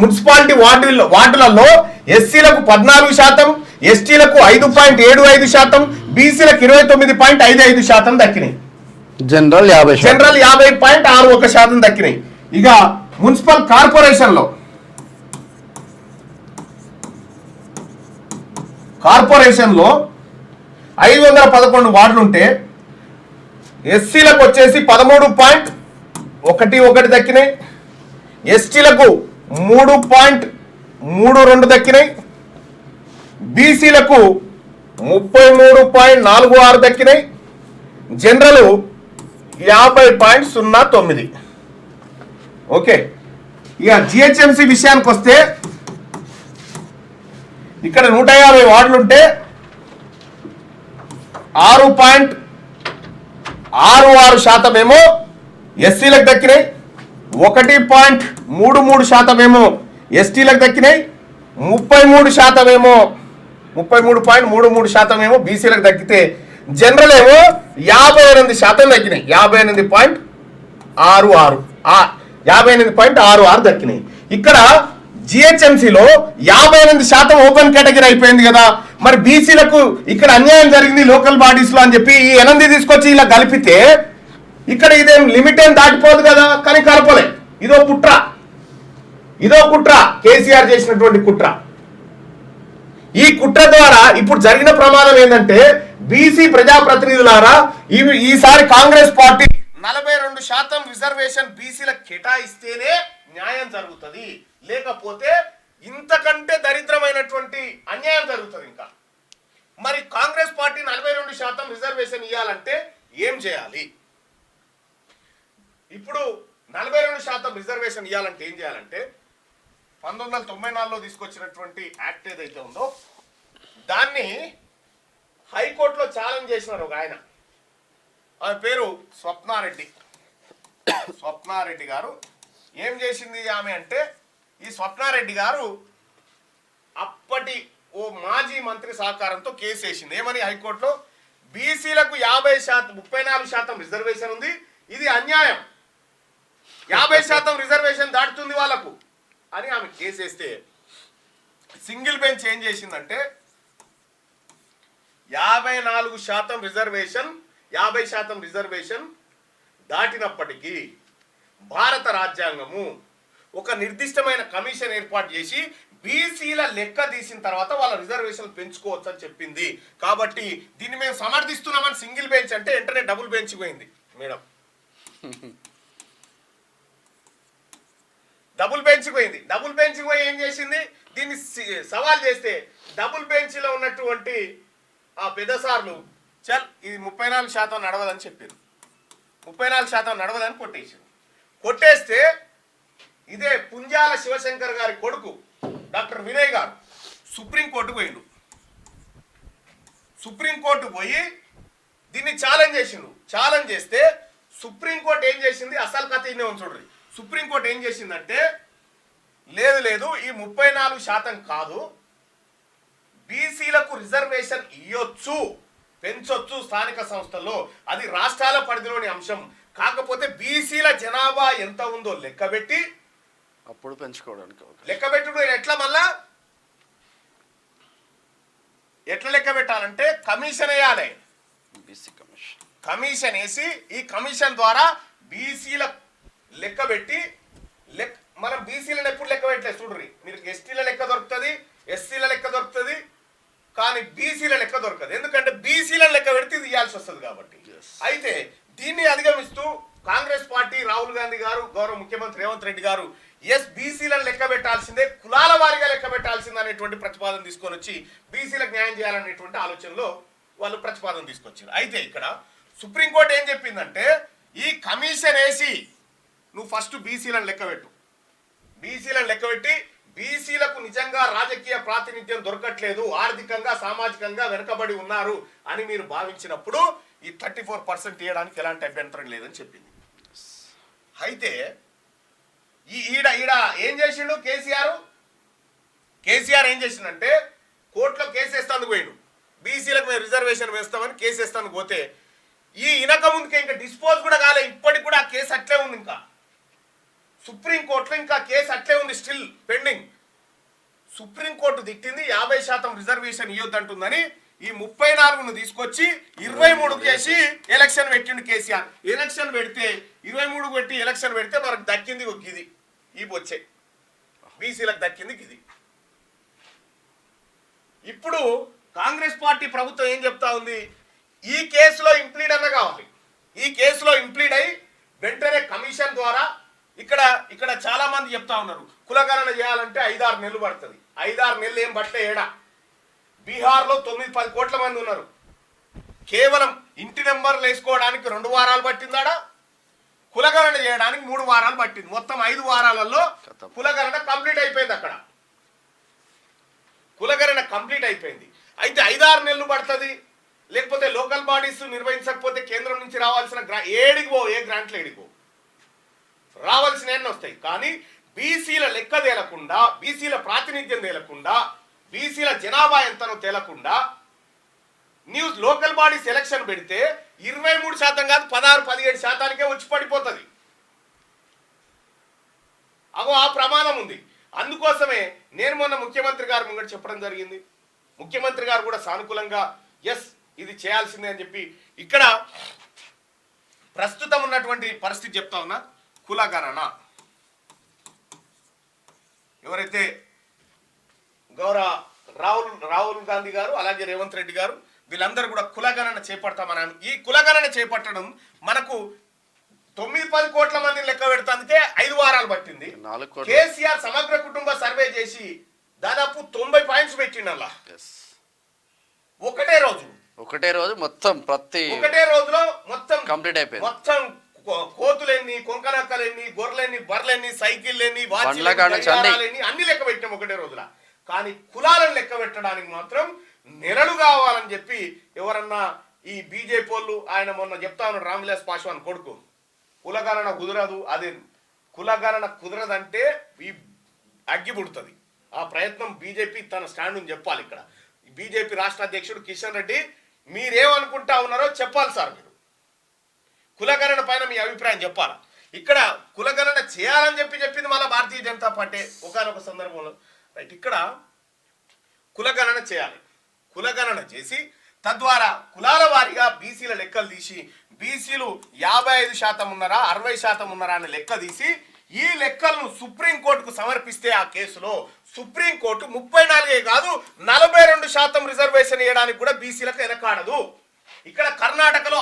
మున్సిపాలిటీ వార్డులలో ఎస్సీలకు 14%, ఎస్టీలకు 5.75%, బీసీలకు 29.55% దక్కినాయి. జనరల్ 50.61% దక్కినాయి. ఇక మున్సిపల్ కార్పొరేషన్లో 511 వార్డులు ఉంటే ఎస్సీలకు వచ్చేసి 13.11 దక్కినాయి, ఎస్టీలకు 3.32 దక్కినాయి, బీసీలకు 33.46 దక్కినాయి, జనరల్ 50.09. ఓకే. ఇక జిహెచ్ఎంసీ విషయానికి వస్తే ఇక్కడ 150 వార్డులు ఉంటే 6.66% ఏమో ఎస్సీలకు దక్కినాయి, 1.33% ఏమో ఎస్టీలకు దక్కినాయి, 33.33% ఏమో బీసీలకు దక్కితే జనరల్ ఏమో 58% దక్కినాయి. 58.66 దక్కినాయి. ఇక్కడ జిహెచ్ఎంసీలో 58% ఓపెన్ కేటగిరీ అయిపోయింది కదా. మరి బీసీలకు ఇక్కడ అన్యాయం జరిగింది లోకల్ బాడీస్ లో అని చెప్పి ఈ 8 తీసుకొచ్చి ఇలా కలిపితే ఇక్కడ ఇదేం లిమిట్ ఏం దాటిపోదు కదా. కానీ కలపలే. ఇదో కుట్ర కేసీఆర్ చేసినటువంటి కుట్ర. ఈ కుట్ర ద్వారా ఇప్పుడు జరిగిన ప్రమాదం ఏంటంటే బీసీ ప్రజాప్రతినిధులారా ఈసారి కాంగ్రెస్ పార్టీ 42% రిజర్వేషన్ బీసీలకు కేటాయిస్తేనే న్యాయం జరుగుతుంది. లేకపోతే ఇంతకంటే దరిద్రమైనటువంటి అన్యాయం జరుగుతుంది. ఇంకా మరి కాంగ్రెస్ పార్టీ 42% రిజర్వేషన్ ఇవ్వాలంటే ఏం చేయాలి? ఇప్పుడు 42% రిజర్వేషన్ ఇవ్వాలంటే ఏం చేయాలంటే 1994లో తీసుకొచ్చినటువంటి యాక్ట్ ఏదైతే ఉందో దాన్ని హైకోర్టులో ఛాలెంజ్ చేసినారు ఒక ఆయన, ఆమె పేరు స్వప్నారెడ్డి. స్వప్నారెడ్డి గారు ఏం చేసింది ఆమె అంటే, ఈ స్వప్నారెడ్డి గారు అప్పటి ఓ మాజీ మంత్రి సహకారంతో కేసు వేసింది. ఏమని హైకోర్టులో, బీసీలకు 34% రిజర్వేషన్ ఉంది, ఇది అన్యాయం, 50% రిజర్వేషన్ దాటుతుంది వాళ్ళకు అని ఆమె కేసు వేస్తే సింగిల్ బెంచ్ ఏం చేసిందంటే 54% రిజర్వేషన్ 50% రిజర్వేషన్ దాటినప్పటికీ భారత రాజ్యాంగము ఒక నిర్దిష్టమైన కమిషన్ ఏర్పాటు చేసి బీసీల లెక్క తీసిన తర్వాత వాళ్ళ రిజర్వేషన్ పెంచుకోవచ్చు అని చెప్పింది. కాబట్టి దీన్ని మేము సమర్థిస్తున్నామని సింగిల్ బెంచ్ అంటే వెంటనే డబుల్ బెంచ్ పోయింది మేడం. డబుల్ బెంచ్ పోయింది. డబుల్ బెంచ్ పోయి ఏం చేసింది, దీన్ని సవాల్ చేస్తే డబుల్ బెంచ్లో ఉన్నటువంటి ఆ పెద్దసార్లు చల్ ఇది 34% నడవదని చెప్పారు. 34% నడవదని కొట్టేసారు. కొట్టేస్తే ఇదే పుంజాల శివశంకర్ గారి కొడుకు డాక్టర్ వినయ్ గారు సుప్రీంకోర్టుకు పోయిండు. సుప్రీంకోర్టు పోయి దీన్ని ఛాలెంజ్ చేసిండు. ఛాలెంజ్ చేస్తే సుప్రీంకోర్టు ఏం చేసింది, అసలు కథ ఇన్నే చూడండి. సుప్రీంకోర్టు ఏం చేసిందంటే, లేదు లేదు ఈ 34% కాదు, బీసీలకు రిజర్వేషన్ ఇవ్వచ్చు, పెంచొచ్చు స్థానిక సంస్థల్లో, అది రాష్ట్రాల పరిధిలోని అంశం. కాకపోతే బీసీల జనాభా ఎంత ఉందో లెక్కబెట్టి అప్పుడు పెంచుకోవడానికి లెక్కబెట్టుడు ఎట్లా, మళ్ళా ఎట్లా లెక్క పెట్టాలంటే కమిషన్ వేయాలి. బీసీ కమిషన్ కమిషన్ వేసి ఈ కమిషన్ ద్వారా బీసీల లెక్క పెట్టి మనం బీసీలను ఎప్పుడు లెక్క పెట్టలేదు చూడ్రి. మీరు ఎస్టీల లెక్క దొరుకుతుంది, ఎస్సీల లెక్క దొరుకుతుంది, కానీ బీసీల లెక్క దొరకదు. ఎందుకంటే బీసీలను లెక్క పెడితే ఇది ఇవ్వాల్సి వస్తుంది కాబట్టి. అయితే దీన్ని అధిగమిస్తూ కాంగ్రెస్ పార్టీ, రాహుల్ గాంధీ గారు, గౌరవ ముఖ్యమంత్రి రేవంత్ రెడ్డి గారు బీసీలను లెక్క పెట్టాల్సిందే, కులాల వారీగా లెక్క పెట్టాల్సిందే అనేటువంటి ప్రతిపాదన తీసుకొని వచ్చి బీసీలకు న్యాయం చేయాలనేటువంటి ఆలోచనలో వాళ్ళు ప్రతిపాదన తీసుకొచ్చారు. అయితే ఇక్కడ సుప్రీంకోర్టు ఏం చెప్పిందంటే, ఈ కమిషన్ వేసి నువ్వు ఫస్ట్ బీసీలను లెక్కబెట్టు, బీసీలను లెక్కబెట్టి బీసీలకు నిజంగా రాజకీయ ప్రాతినిధ్యం దొరకట్లేదు, ఆర్థికంగా సామాజికంగా వెనుకబడి ఉన్నారు అని మీరు భావించినప్పుడు ఈ 34% ఇవ్వడానికి ఎలాంటి అభ్యంతరం లేదని చెప్పింది. అయితే ఈడ ఏం చేసిండు కేసీఆర్ ఏం చేసిండంటే, కోర్టులో కేసు వేస్తానికి పోయిండు. బీసీలకు మేము రిజర్వేషన్ వేస్తామని కేసు వేస్తానికి పోతే ఈ ఇనక ముందుకే ఇంకా డిస్పోజ్ కూడా కాలే, ఇప్పటికి కూడా ఆ కేసు అట్లే ఉంది. ఇంకా సుప్రీంకోర్టులో ఇంకా కేసు అట్లే ఉంది, స్టిల్ పెండింగ్. సుప్రీంకోర్టు తిట్టింది 50% రిజర్వేషన్ ఇవ్వద్దంటుందని, ఈ 34ను తీసుకొచ్చి 23 చేసి ఎలక్షన్ పెట్టిండు కేసీఆర్. ఎలక్షన్ పెడితే 23 పెట్టి ఎలక్షన్ పెడితే మనకు దక్కింది ఒక గిది, ఈ వచ్చే బీసీలకు దక్కింది గిది. ఇప్పుడు కాంగ్రెస్ పార్టీ ప్రభుత్వం ఏం చెప్తా ఉంది, ఈ కేసులో ఇంప్లీడ్ అన్న కావాలి, ఈ కేసులో ఇంప్లీడ్ అయి వెంటనే కమిషన్ ద్వారా ఇక్కడ చాలా మంది చెప్తా ఉన్నారు, కులగణన చేయాలంటే 5-6 నెలలు పడుతుంది. 5-6 నెలలు ఏం పట్లే ఏడా. బీహార్లో 9-10 కోట్ల మంది ఉన్నారు. కేవలం ఇంటి నెంబర్లు వేసుకోవడానికి 2 వారాలు పట్టిందాడా, కులగణన చేయడానికి 3 వారాలు పట్టింది. మొత్తం 5 వారాలలో కులగణన కంప్లీట్ అయిపోయింది. అక్కడ కులగణన కంప్లీట్ అయిపోయింది. అయితే 5-6 నెలలు పడుతుంది. లేకపోతే లోకల్ బాడీస్ నిర్వహించకపోతే కేంద్రం నుంచి రావాల్సిన ఏ గ్రాంట్లు ఏడిగో రావాల్సిన ఎన్ని వస్తాయి. కానీ బీసీల లెక్క తేలకుండా, బీసీల ప్రాతినిధ్యం తేలకుండా, బీసీల జనాభా ఎంతనో తేలకుండా న్యూస్ లోకల్ బాడీస్ ఎలక్షన్ పెడితే 23% కాదు 16-17% వచ్చి పడిపోతుంది. ఆ ప్రమాదం ఉంది. అందుకోసమే నేను మొన్న ముఖ్యమంత్రి గారు ముంగట చెప్పడం జరిగింది. ముఖ్యమంత్రి గారు కూడా సానుకూలంగా ఎస్ ఇది చేయాల్సిందే అని చెప్పి, ఇక్కడ ప్రస్తుతం ఉన్నటువంటి పరిస్థితి చెప్తా ఉన్నా, కులగణన ఎవరైతే గౌరవ రాహుల్ గాంధీ గారు అలాగే రేవంత్ రెడ్డి గారు వీళ్ళందరూ కూడా కులగణన చేపడతామని, ఈ కులగణన చేపట్టడం మనకు 9-10 కోట్ల మందిని లెక్క పెడతానికే 5 వారాలు పట్టింది. కేసీఆర్ సమగ్ర కుటుంబ సర్వే చేసి దాదాపు 90 పాయింట్స్ పెట్టిండు. అలా ఒకటే రోజు మొత్తం ఒకటే రోజులో మొత్తం కంప్లీట్ అయిపోయింది. మొత్తం కోతులెన్ని, కొంకనక్కలెన్ని, గొర్రెలెన్ని, బర్రెలెన్ని, సైకిళ్ళెన్ని, వాచ్లెన్ని అన్ని లెక్క పెట్టాం ఒకటే రోజుల. కానీ కులాలను లెక్క పెట్టడానికి మాత్రం నెలలు కావాలని అని చెప్పి ఎవరన్నా ఈ బీజేపీ వాళ్ళు ఆయన మొన్న చెప్తా ఉన్నాడు రామ్ విలాస్ పాశ్వాన్ కొడుకు కులగణన కుదరదు, అది కులగణన కుదరదంటే ఈ అగ్గి పుడుతుంది. ఆ ప్రయత్నం బీజేపీ తన స్టాండ్ చెప్పాలి. ఇక్కడ బీజేపీ రాష్ట్ర అధ్యక్షుడు కిషన్ రెడ్డి మీరేమనుకుంటా ఉన్నారో చెప్పాలి సార్. మీరు కులగణన పైన మీ అభిప్రాయం చెప్పాలా. ఇక్కడ కులగణన చేయాలని చెప్పింది మళ్ళీ భారతీయ జనతా పార్టీ ఒకనొక సందర్భంలో. రైట్, ఇక్కడ కులగణన చేయాలి. కులగణన చేసి తద్వారా కులాల వారీగా బీసీల లెక్కలు తీసి బీసీలు 55% ఉన్నారా 60% ఉన్నారా అని లెక్క తీసి ఈ లెక్కలను సుప్రీంకోర్టుకు సమర్పిస్తే ఆ కేసులో సుప్రీంకోర్టు 34 కాదు 42% రిజర్వేషన్ ఇవ్వడానికి కూడా బీసీలకు వెనకాడదు. ఇక్కడ కర్ణాటకలో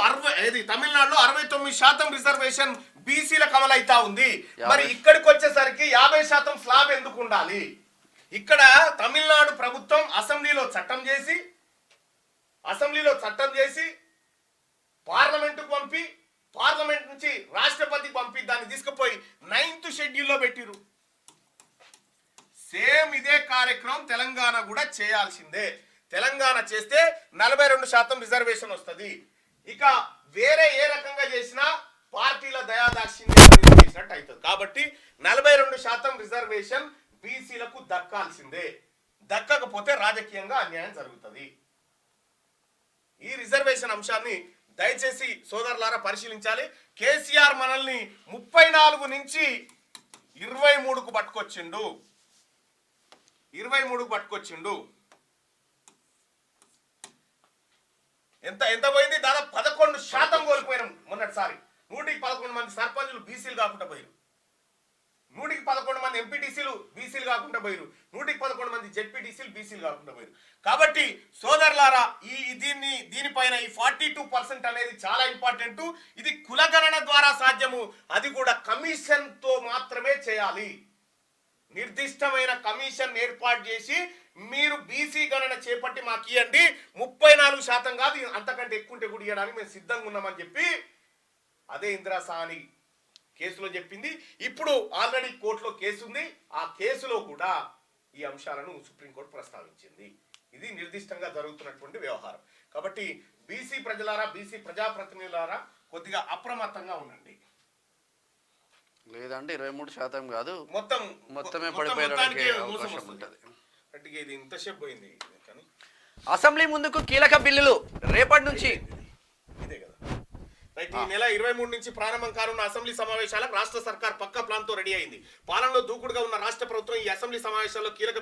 తమిళనాడులో 69% రిజర్వేషన్ బీసీలకు అమలైతా ఉంది. మరి ఇక్కడికి వచ్చేసరికి 50% స్లాబ్ ఎందుకు ఉండాలి? ఇక్కడ తమిళనాడు ప్రభుత్వం అసెంబ్లీలో చట్టం చేసి పార్లమెంటుకు పంపి పార్లమెంట్ నుంచి రాష్ట్రపతికి పంపి దాన్ని తీసుకుపోయి 9th షెడ్యూల్లో పెట్టిరు. సేమ్ ఇదే కార్యక్రమం తెలంగాణ కూడా చేయాల్సిందే. తెలంగాణ చేస్తే 42% రిజర్వేషన్ వస్తుంది. ఇక వేరే ఏ రకంగా చేసినా పార్టీల దయాదాక్షిణ్యం చేసినట్టు అవుతుంది. కాబట్టి 42% రిజర్వేషన్ బీసీలకు దక్కాల్సిందే. దక్కకపోతే రాజకీయంగా అన్యాయం జరుగుతుంది. ఈ రిజర్వేషన్ అంశాన్ని దయచేసి సోదరులారా పరిశీలించాలి. కేసీఆర్ మనల్ని 34 నుంచి 23కు పట్టుకొచ్చిండు. 23కు పట్టుకొచ్చిండు. ఎంత పోయింది? దాదాపు 11% కోల్పోయినాం మొన్నటిసారి. 111 మంది సర్పంచులు బీసీలు కాకుండా పోయారు. 111 మంది ఎంపీటీసీలు బీసీలు కాకుండా పోయారు. 111 మంది జెడ్పీటీసీలు బీసీలు కాకుండా పోయారు. కాబట్టి సోదరులారా దీనిపైన ఈ 42% అనేది చాలా ఇంపార్టెంట్. ఇది కులగణన ద్వారా సాధ్యము. అది కూడా కమిషన్ తో మాత్రమే చేయాలి. నిర్దిష్టమైన కమిషన్ ఏర్పాటు చేసి మీరు బీసీ గణన చేపట్టి మాకు ఇవ్వండి, 34% కాదు అంతకంటే ఎక్కువ ఉంటే కూడా ఇవ్వడానికి మేము సిద్ధంగా ఉన్నామని చెప్పి అదే ఇందిరా సాహ్ని కేసులో చెప్పింది. ఇప్పుడు ఆల్రెడీ కోర్టులో కేసు ఉంది. ఆ కేసులో కూడా ఈ అంశాలను సుప్రీంకోర్టు ప్రస్తావించింది. ఇది నిర్దిష్టంగా జరుగుతున్నటువంటి వ్యవహారం. కాబట్టి బీసీ ప్రజలారా, బీసీ ప్రజాప్రతినిధులారా కొద్దిగా అప్రమత్తంగా ఉండండి. లేదంటే 23% కాదు మొత్తమే పడిపోయడానికి అవకాశం ఉంటుంది. అంటే ఇది ఇంతసేపు పోయింది. కానీ అసెంబ్లీ ముందుకు కీలక బిల్లులు రేపటి నుంచి ఇదే కదా. రైట్, ఈ నెల 23 నుంచి ప్రారంభం కానున్న అసెంబ్లీ సమావేశాలకు రాష్ట్ర సర్కార్ పక్కా ప్లాన్ తో రెడీ అయింది. పాలనలో దూకుడుగా ఉన్న రాష్ట్ర ప్రభుత్వం ఈ అసెంబ్లీ సమావేశాల్లో కీలక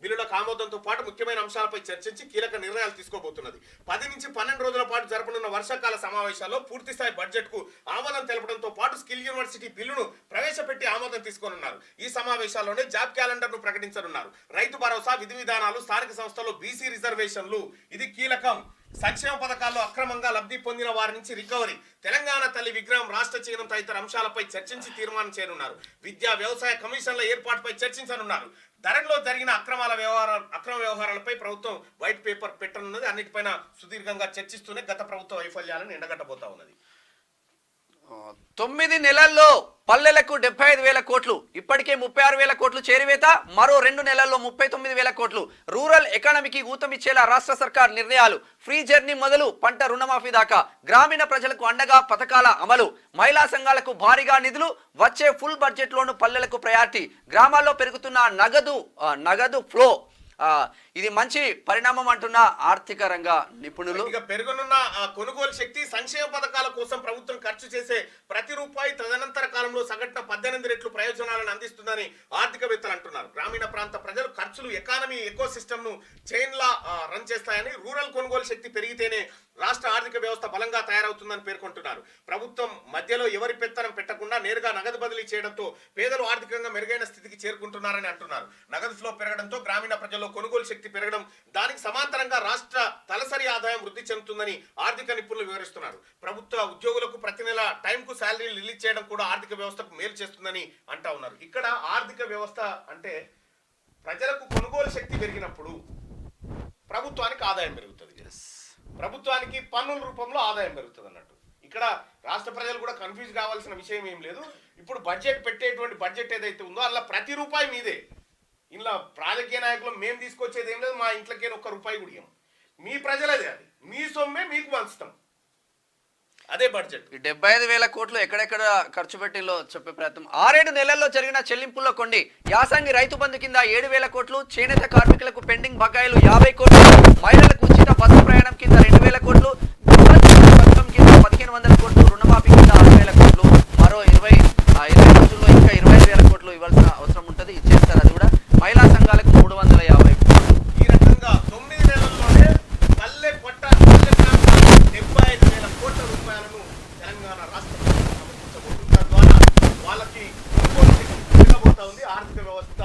బిల్లులకు ఆమోదంతో పాటు ముఖ్యమైన అంశాలపై చర్చించి కీలక నిర్ణయాలు తీసుకోబోతున్నది. 10 నుంచి 12 రోజుల పాటు జరపనున్న వర్షాకాల సమావేశాల్లో పూర్తిస్థాయి బడ్జెట్ కు ఆమోదం తెలపడంతో పాటు స్కిల్ యూనివర్సిటీ బిల్లును ప్రవేశపెట్టి ఆమోదం తీసుకోనున్నారు. ఈ సమావేశాల్లోనే జాబ్ క్యాలెండర్ ను ప్రకటించనున్నారు. రైతు భరోసా, విధి విధానాలు, స్థానిక సంస్థల్లో బీసీ రిజర్వేషన్లు ఇది కీలకం. సంక్షేమ పథకాల్లో అక్రమంగా లబ్ధి పొందిన వారి నుంచి రికవరీ, తెలంగాణ తల్లి విగ్రహం, రాష్ట్ర చిహ్నం తదితర అంశాలపై చర్చించి తీర్మానం చేయనున్నారు. విద్యా వ్యవసాయ కమిషన్ల ఏర్పాటుపై చర్చించనున్నారు. ధరలో జరిగిన అక్రమ వ్యవహారాలపై ప్రభుత్వం వైట్ పేపర్ పెట్టనున్నది. అన్నిటిపైన సుదీర్ఘంగా చర్చిస్తూనే గత ప్రభుత్వ వైఫల్యాలను ఎండగట్టబోతా ఉన్నది. 9 నెలల్లో పల్లెలకు 75,000 కోట్లు, ఇప్పటికే 36,000 కోట్లు చేరివేత, మరో 2 నెలల్లో 39,000 కోట్లు. రూరల్ ఎకానమీకి ఊతమిచ్చేలా రాష్ట్ర సర్కార్ నిర్ణయాలు. ఫ్రీ జర్నీ మొదలు పంట రుణమాఫీ దాకా గ్రామీణ ప్రజలకు అండగా పథకాల అమలు. మహిళా సంఘాలకు భారీగా నిధులు. వచ్చే ఫుల్ బడ్జెట్ లోను పల్లెలకు ప్రయారిటీ. గ్రామాల్లో పెరుగుతున్న నగదు ఫ్లో. ఇది మంచి పరిణామం అంటున్న ఆర్థిక రంగ నిపుణులు. ఇక పెరుగునున్న కొనుగోలు శక్తి, సంక్షేమ పథకాల కోసం ప్రభుత్వం ఖర్చు చేసే ప్రతి రూపాయి తదనంతర కాలంలో సగటున 18 రెట్లు ప్రయోజనాలను అందిస్తుందని ఆర్థికవేత్తలు అంటున్నారు. గ్రామీణ ప్రాంత ప్రజలు ఖర్చులు ఎకానమీ ఎకో సిస్టమ్ ను చైన్ లా రన్ చేస్తాయని, రూరల్ కొనుగోలు శక్తి పెరిగితేనే రాష్ట్ర ఆర్థిక వ్యవస్థ బలంగా తయారవుతుందని పేర్కొంటున్నారు. ప్రభుత్వం మధ్యలో ఎవరి పెత్తనం పెట్టకుండా నేరుగా నగదు బదిలీ చేయడంతో పేదలు ఆర్థికంగా మెరుగైన స్థితికి చేరుకుంటున్నారని అంటున్నారు. నగదు ఫ్లో పెరగడంతో గ్రామీణ ప్రజల్లో కొనుగోలు శక్తి పెరగడం, దానికి సమాంతరంగా రాష్ట్ర తలసరి ఆదాయం వృద్ధి చెందుతుందని ఆర్థిక నిపుణులు వివరిస్తున్నారు. ప్రభుత్వ ఉద్యోగులకు ప్రతి నెల టైంకు శాలరీలు రిలీజ్ చేయడం కూడా ఆర్థిక వ్యవస్థకు మేలు చేస్తుందని అంటా ఉన్నారు. ఇక్కడ ఆర్థిక వ్యవస్థ అంటే ప్రజలకు కొనుగోలు శక్తి పెరిగినప్పుడు ప్రభుత్వానికి ఆదాయం పెరుగుతుంది. ప్రభుత్వానికి పన్నుల రూపంలో ఆదాయం పెరుగుతుంది అన్నట్టు. ఇక్కడ రాష్ట్ర ప్రజలు కూడా కన్ఫ్యూజ్ కావాల్సిన విషయం ఏం లేదు. ఇప్పుడు బడ్జెట్ పెట్టేటువంటి బడ్జెట్ ఏదైతే ఉందో అలా ప్రతి రూపాయి మీదే. ఇలా రాజకీయ నాయకులు మేము తీసుకొచ్చేది ఏం లేదు, మా ఇంట్లోకే ఒక్క రూపాయి కూడా ఇవ్వం. మీ ప్రజలదే, అది మీ సొమ్మే మీకు పంచుతాం, అదే బడ్జెట్. ఈ 75,000 కోట్లు ఎక్కడెక్కడ ఖర్చు పెట్టిలో చెప్పే ప్రయత్నం. 6-7 నెలల్లో జరిగిన చెల్లింపుల్లో కొన్ని యాసంగి రైతు బంధు కింద 7,000 కోట్లు, చేనేత కార్మికులకు పెండింగ్ బకాయిలు 50 కోట్లు, మహిళలకు ఉచిత బస్సు ప్రయాణం కింద 2,000 కోట్లు, పథకం కింద 1,500 కోట్లు, రుణమాఫీ కింద 6,000 కోట్లు, మరో 20 రోజుల్లో ఇంకా 25,000 కోట్లు ఇవ్వాల్సిన అవసరం ఉంటుంది. ఇచ్చేస్తారు అది కూడా. మహిళా సంఘాలకు 350 కోట్లు. ఈ రకంగా 9 నెలల్లోనే పల్లె పొట్ట పల్లె ప్రాంతాలకు 75,000 కోట్ల రూపాయలను తెలంగాణ రాష్ట్ర ప్రభుత్వం సమకూర్చబోతుంది. తద్వారా వాళ్ళకి పెరగబోతా ఉంది ఆర్థిక వ్యవస్థ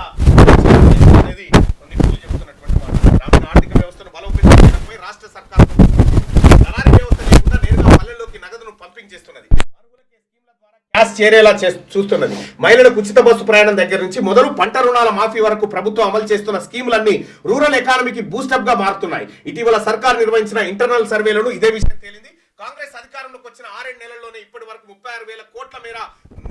అనేది నిపుణులు చెబుతున్నటువంటి మాట. గ్రామీణ ఆర్థిక వ్యవస్థను బలోపేతం చేయడంపై రాష్ట్ర సర్కార్ దళారీ వ్యవస్థ లేకుండా నేరుగా పల్లెల్లోకి నగదును పంపింగ్ చేస్తున్నది. గ్యాస్ చేరేలా చూస్తున్నది. మహిళలకు ఉచిత బస్సు ప్రయాణం దగ్గర నుంచి మొదలు పంట రుణాల మాఫీ వరకు ప్రభుత్వం అమలు చేస్తున్న స్కీములన్నీ రూరల్ ఎకానమీకి బూస్టప్ గా మారుతున్నాయి. ఇటీవల సర్కార్ నిర్వహించిన ఇంటర్నల్ సర్వేలను ఇదే విషయం తేలింది. కాంగ్రెస్ అధికారంలోకి వచ్చిన 6 నెలల్లోనే ఇప్పటి వరకు 36,000 కోట్ల మేర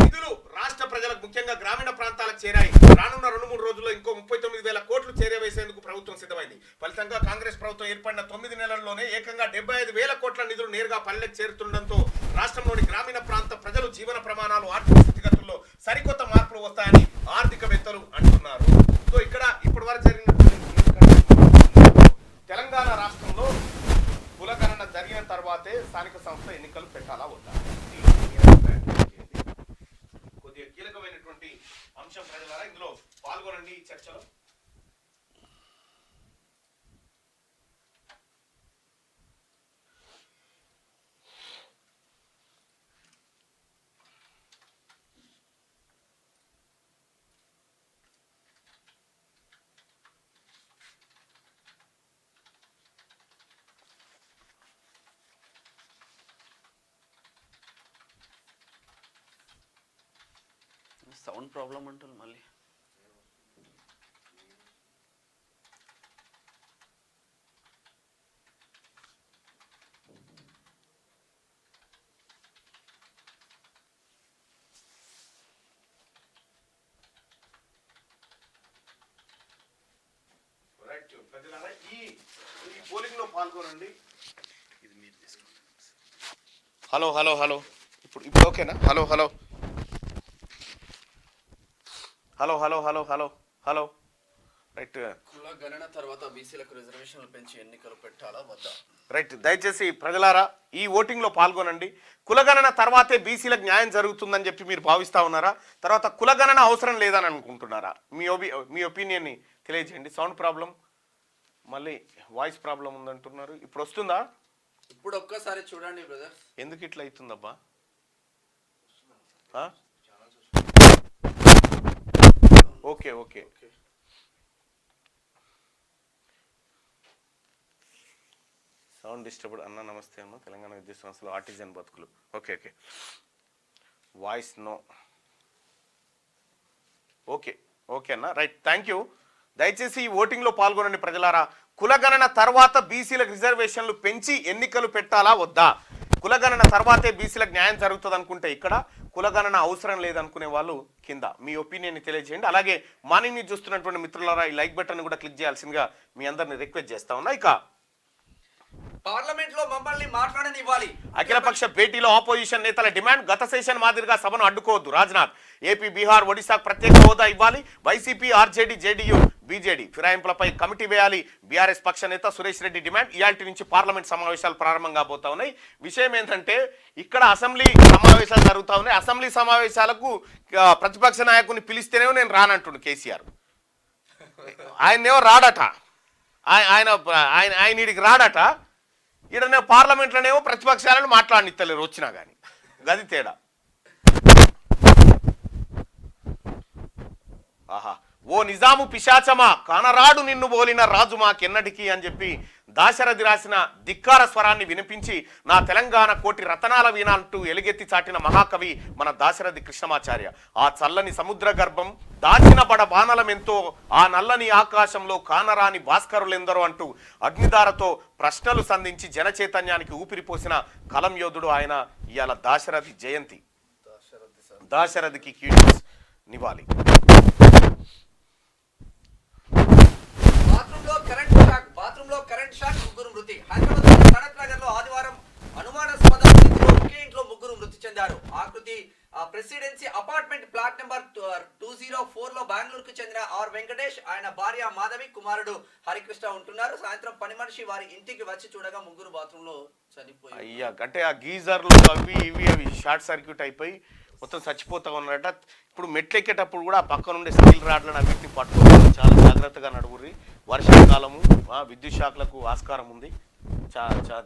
నిధులు రాష్ట్ర ప్రజలకు ముఖ్యంగా గ్రామీణ ప్రాంతాలకు చేరాయి. రానున్న 2-3 రోజుల్లో ఇంకో 39,000 కోట్లు చేరవేసేందుకు ప్రభుత్వం సిద్ధమైంది. ఫలితంగా కాంగ్రెస్ ప్రభుత్వం ఏర్పడిన 9 నెలల్లోనే ఏకంగా 75,000 కోట్ల నిధులు నేరుగా పల్లెకు చేరుతుండటంతో రాష్ట్రంలోని గ్రామీణ ప్రాంత ప్రజలు జీవన ప్రమాణాలు, ఆర్థిక స్థితిగతుల్లో సరికొత్త మార్పులు వస్తాయని ఆర్థికవేత్తలు అంటున్నారు. సో ఇక్కడ ఇప్పటి వరకు జరిగినటువంటి తెలంగాణ రాష్ట్రంలో కులగణన జరిగిన తర్వాతే స్థానిక సంస్థ ఎన్నికలు పెట్టాలా వద్దా, కొద్దిగా కీలకమైనటువంటి అంశం. ప్రజలారా ఇందులో పాల్గొనండి ఈ చర్చలో. సౌండ్ ప్రాబ్లం అంటుంది మళ్ళీ. ప్రజలారా ఈ పోలింగ్ లో పాల్గొనండి. ఇది మీరు తీసుకోండి. హలో హలో హలో ఇప్పుడు ఓకేనా? Hello hello hello hello hello hello hello right. కుల గణన తర్వాత బీసీలకు రిజర్వేషన్లు పెంచి ఎన్నికలు పెట్టాలా వద్దా? రైట్. దయచేసి ప్రజలారా ఈ ఓటింగ్ లో పాల్గొనండి. కులగణన తర్వాతే బీసీలకు న్యాయం జరుగుతుందని చెప్పి మీరు భావిస్తా ఉన్నారా? తర్వాత కులగణన అవసరం లేదని అనుకుంటున్నారా? మీ ఒపీనియన్ని తెలియజేయండి. సౌండ్ ప్రాబ్లం, మళ్ళీ వాయిస్ ప్రాబ్లం ఉందంటున్నారు. ఇప్పుడు వస్తుందా? ఇప్పుడు ఒక్కసారి చూడండి బ్రదర్. ఎందుకు ఇట్లా అవుతుందబ్బా? ఓకే ఓకే సౌండ్ డిస్టర్బ్డ్ అన్న. నమస్తే అన్న. తెలంగాణ విద్యా సంస్థలో ఆర్టిజన్ బతుకులు. Okay okay voice no. Okay okay అన్న. Right, thank you. దయచేసి ఈ ఓటింగ్లో పాల్గొనండి ప్రజలారా. కులగణన తర్వాత బీసీలకు రిజర్వేషన్లు పెంచి ఎన్నికలు పెట్టాలా వద్దా? కులగణన తర్వాతే బీసీలకు న్యాయం జరుగుతుంది అనుకుంటే ఇక్కడ, కులగణన అవసరం లేదనుకునే వాళ్ళు కింద మీ ఒపీనియన్ని తెలియజేయండి. అలాగే మార్నింగ్ న్యూస్ చూస్తున్నటువంటి మిత్రులారా ఈ లైక్ బటన్ కూడా క్లిక్ చేయాల్సిందిగా మీ అందరిని రిక్వెస్ట్ చేస్తా ఉన్నా. ఇక పార్లమెంట్ లో మమ్మల్ని మాట్లాడనివ్వాలి. అఖిలపక్ష భేటీలో ఆపోజిషన్ నేతల డిమాండ్. గత సెషన్ మాదిరిగా సభను అడ్డుకోవద్దు రాజ్నాథ్. ఏపీ, బీహార్, ఒడిశాకు ప్రత్యేక హోదా ఇవ్వాలి. వైసీపీ, ఆర్జేడీ, జేడీయూ, బీజేడీ ఫిరాయింపులపై కమిటీ వేయాలి. బీఆర్ఎస్ పక్ష నేత సురేష్ రెడ్డి డిమాండ్. ఇయాల్టి నుంచి పార్లమెంట్ సమావేశాలు ప్రారంభం కాబోతా ఉన్నాయి. విషయం ఏంటంటే ఇక్కడ అసెంబ్లీ సమావేశాలు జరుగుతూ ఉన్నాయి. అసెంబ్లీ సమావేశాలకు ప్రతిపక్ష నాయకుని పిలిస్తేనేమో నేను రానంటుండు కేసీఆర్. ఆయనేమో రాడట, ఆయన ఈడికి రాడట. ఈడనే పార్లమెంట్లోనేమో ప్రతిపక్షాలను మాట్లాడనిత్తలేరు వచ్చినా కానీ. గది తేడా. ఆహా, ఓ నిజాము పిశాచమా కానరాడు నిన్ను బోలిన రాజు మాకెన్నటికి అని చెప్పి దాశరథి రాసిన ధిక్కార స్వరాన్ని వినిపించి నా తెలంగాణ కోటి రతనాల వీణ అంటూ ఎలుగెత్తి చాటిన మహాకవి మన దాశరథి కృష్ణమాచార్య. ఆ చల్లని సముద్ర గర్భం దాచిన బడ బాణలమెంతో, ఆ నల్లని ఆకాశంలో కానరాని భాస్కరులెందరో అంటూ అగ్నిధారతో ప్రశ్నలు సంధించి జనచైతన్యానికి ఊపిరిపోసిన కలం యోధుడు ఆయన. ఇవాళ దాశరథి జయంతి. దాశరథికి క్యూటీస్ నివాలి. బాత్రూంలో కరెంట్ కరెంట్ షాక్, ముగ్గురు మృతి. హైదరాబాద్ సనత్ నగర్ లో ఆదివారం అనుమానాస్పద స్థితిలో ఒకే ఇంట్లో ముగ్గురు మృతి చెందారు. ఆకృతి ప్రెసిడెన్సీ అపార్ట్మెంట్ ప్లాట్ నెంబర్ 204 లో బెంగళూరుకు చెందిన ఆర్ వెంకటేష్, ఆయన భార్య మాధవి, కుమారుడు హరికృష్ణ ఉంటున్నారు. సాయంత్రం పని మనిషి వారి ఇంటికి వచ్చి చూడగా ముగ్గురు బాత్రూమ్ లో చనిపోయారు. అయ్యా అంటే ఆ గీజర్లు అవి షార్ట్ సర్క్యూట్ అయిపోయి మొత్తం చచ్చిపోతా ఉన్నారట. ఇప్పుడు మెట్లెక్కేటప్పుడు కూడా ఆ పక్క నుండి స్టీల్ రాడ్లను అన్నింటినీ పట్టుకోవాలి, చాలా జాగ్రత్తగా నడువుర్రి. వర్షాకాలము విద్యుత్ షాక్లకు ఆస్కారం ఉంది,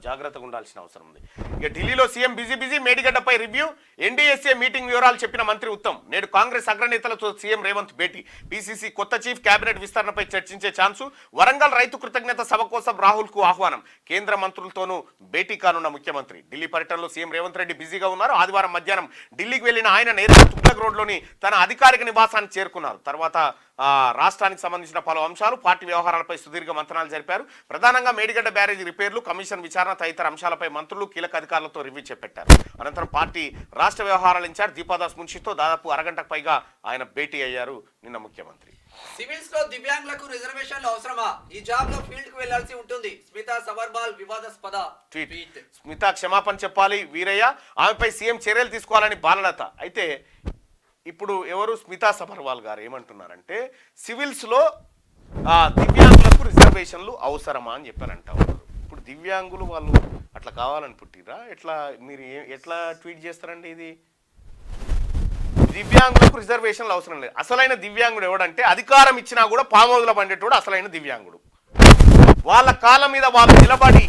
జాగ్రత్తగా ఉండాల్సిన అవసరం ఉంది. ఇక ఢిల్లీలో సీఎం బిజీ మేడిగడ్డపై రివ్యూ. ఎన్డీఎస్ఏ మీటింగ్ వివరాలు చెప్పిన మంత్రి ఉత్తమ్. నేడు కాంగ్రెస్ అగ్రనేతలతో సీఎం రేవంత్ భేటీ. పీసీసీ కొత్త చీఫ్ కేబినెట్ విస్తరణపై చర్చించే ఛాన్సు. వరంగల్ రైతు కృతజ్ఞత సభ కోసం రాహుల్ కు ఆహ్వానం. కేంద్ర మంత్రులతోనూ భేటీ కానున్న ముఖ్యమంత్రి. ఢిల్లీ పర్యటనలో సీఎం రేవంత్ రెడ్డి బిజీగా ఉన్నారు. ఆదివారం మధ్యాహ్నం ఢిల్లీకి వెళ్లిన ఆయన నేరుగా తుగ్లక్ రోడ్లోని తన అధికారిక నివాసానికి చేరుకున్నారు. తర్వాత రాష్ట్రానికి సంబంధించిన పలు అంశాలు, పార్టీ వ్యవహారాలపై సుదీర్ఘ మంతనాలు జరిపారు. ప్రధానంగా మేడిగడ్డ బ్యారేజీ రిపేర్లు, కమిషన్ విచారణ తదితర అంశాలపై మంత్రులు, కీలక అధికారులతో రివ్యూ చేపట్టారు. అనంతరం పార్టీ రాష్ట్ర వ్యవహారాల ఇన్ఛార్జ్ దీపాదాస్ మున్షితో దాదాపు అరగంటకు పైగా ఆయన భేటీ అయ్యారు నిన్న ముఖ్యమంత్రి. సివిల్స్ లో దివ్యాంగులకు రిజర్వేషన్లు అవసరమా? ఈ జాబ్ లో ఫీల్డ్ కు వెళ్లాల్సి ఉంటుంది. స్మితా సబర్వాల్ వివాదాస్పద ట్వీట్. స్మితా క్షమాపణ చెప్పాలి వీరయ్య, ఆమెపై సీఎం చర్యలు తీసుకోవాలని బాలలత. అయితే ఇప్పుడు ఎవరు స్మితా సబర్వాల్ గారు ఏమంటున్నారంటే సివిల్స్లో దివ్యాంగులకు రిజర్వేషన్లు అవసరమా అని చెప్పారంట. ఇప్పుడు దివ్యాంగులు వాళ్ళు అట్లా కావాలని పుట్టిరా? మీరు ఎట్లా ట్వీట్ చేస్తారండి? ఇది దివ్యాంగులకు రిజర్వేషన్లు అవసరం లేదు. అసలైన దివ్యాంగుడు ఎవడంటే అధికారం ఇచ్చినా కూడా పామోదుల పండేటోడు అసలైన దివ్యాంగుడు. వాళ్ళ కాళ్ళ మీద వాళ్ళు నిలబడి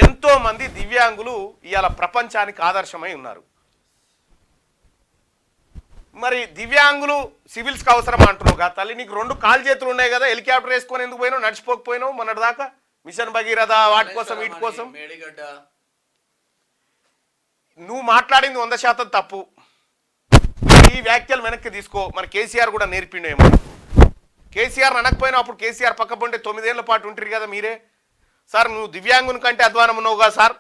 ఎంతో మంది దివ్యాంగులు ఇవాళ ప్రపంచానికి ఆదర్శమై ఉన్నారు. మరి దివ్యాంగులు సివిల్స్కి అవసరం అంటున్నావు కదా తల్లి, నీకు 2 కాలు చేతులు ఉన్నాయి కదా, హెలికాప్టర్ వేసుకొని ఎందుకు పోయినావు, నడిచిపోకపోయినావు మొన్నటి దాకా? మిషన్ భగీరథ వాటి కోసం వీటి కోసం నువ్వు మాట్లాడింది 100% తప్పు. ఈ వ్యాఖ్యలు వెనక్కి తీసుకో. మన కేసీఆర్ కూడా నేర్పిండేమో. కేసీఆర్ అనకపోయినా అప్పుడు కేసీఆర్ పక్క పొంటే 9 ఏళ్ల పాటు ఉంటారు కదా మీరే. సార్ నువ్వు దివ్యాంగుని కంటే అధ్వానం ఉన్నావు కదా సార్,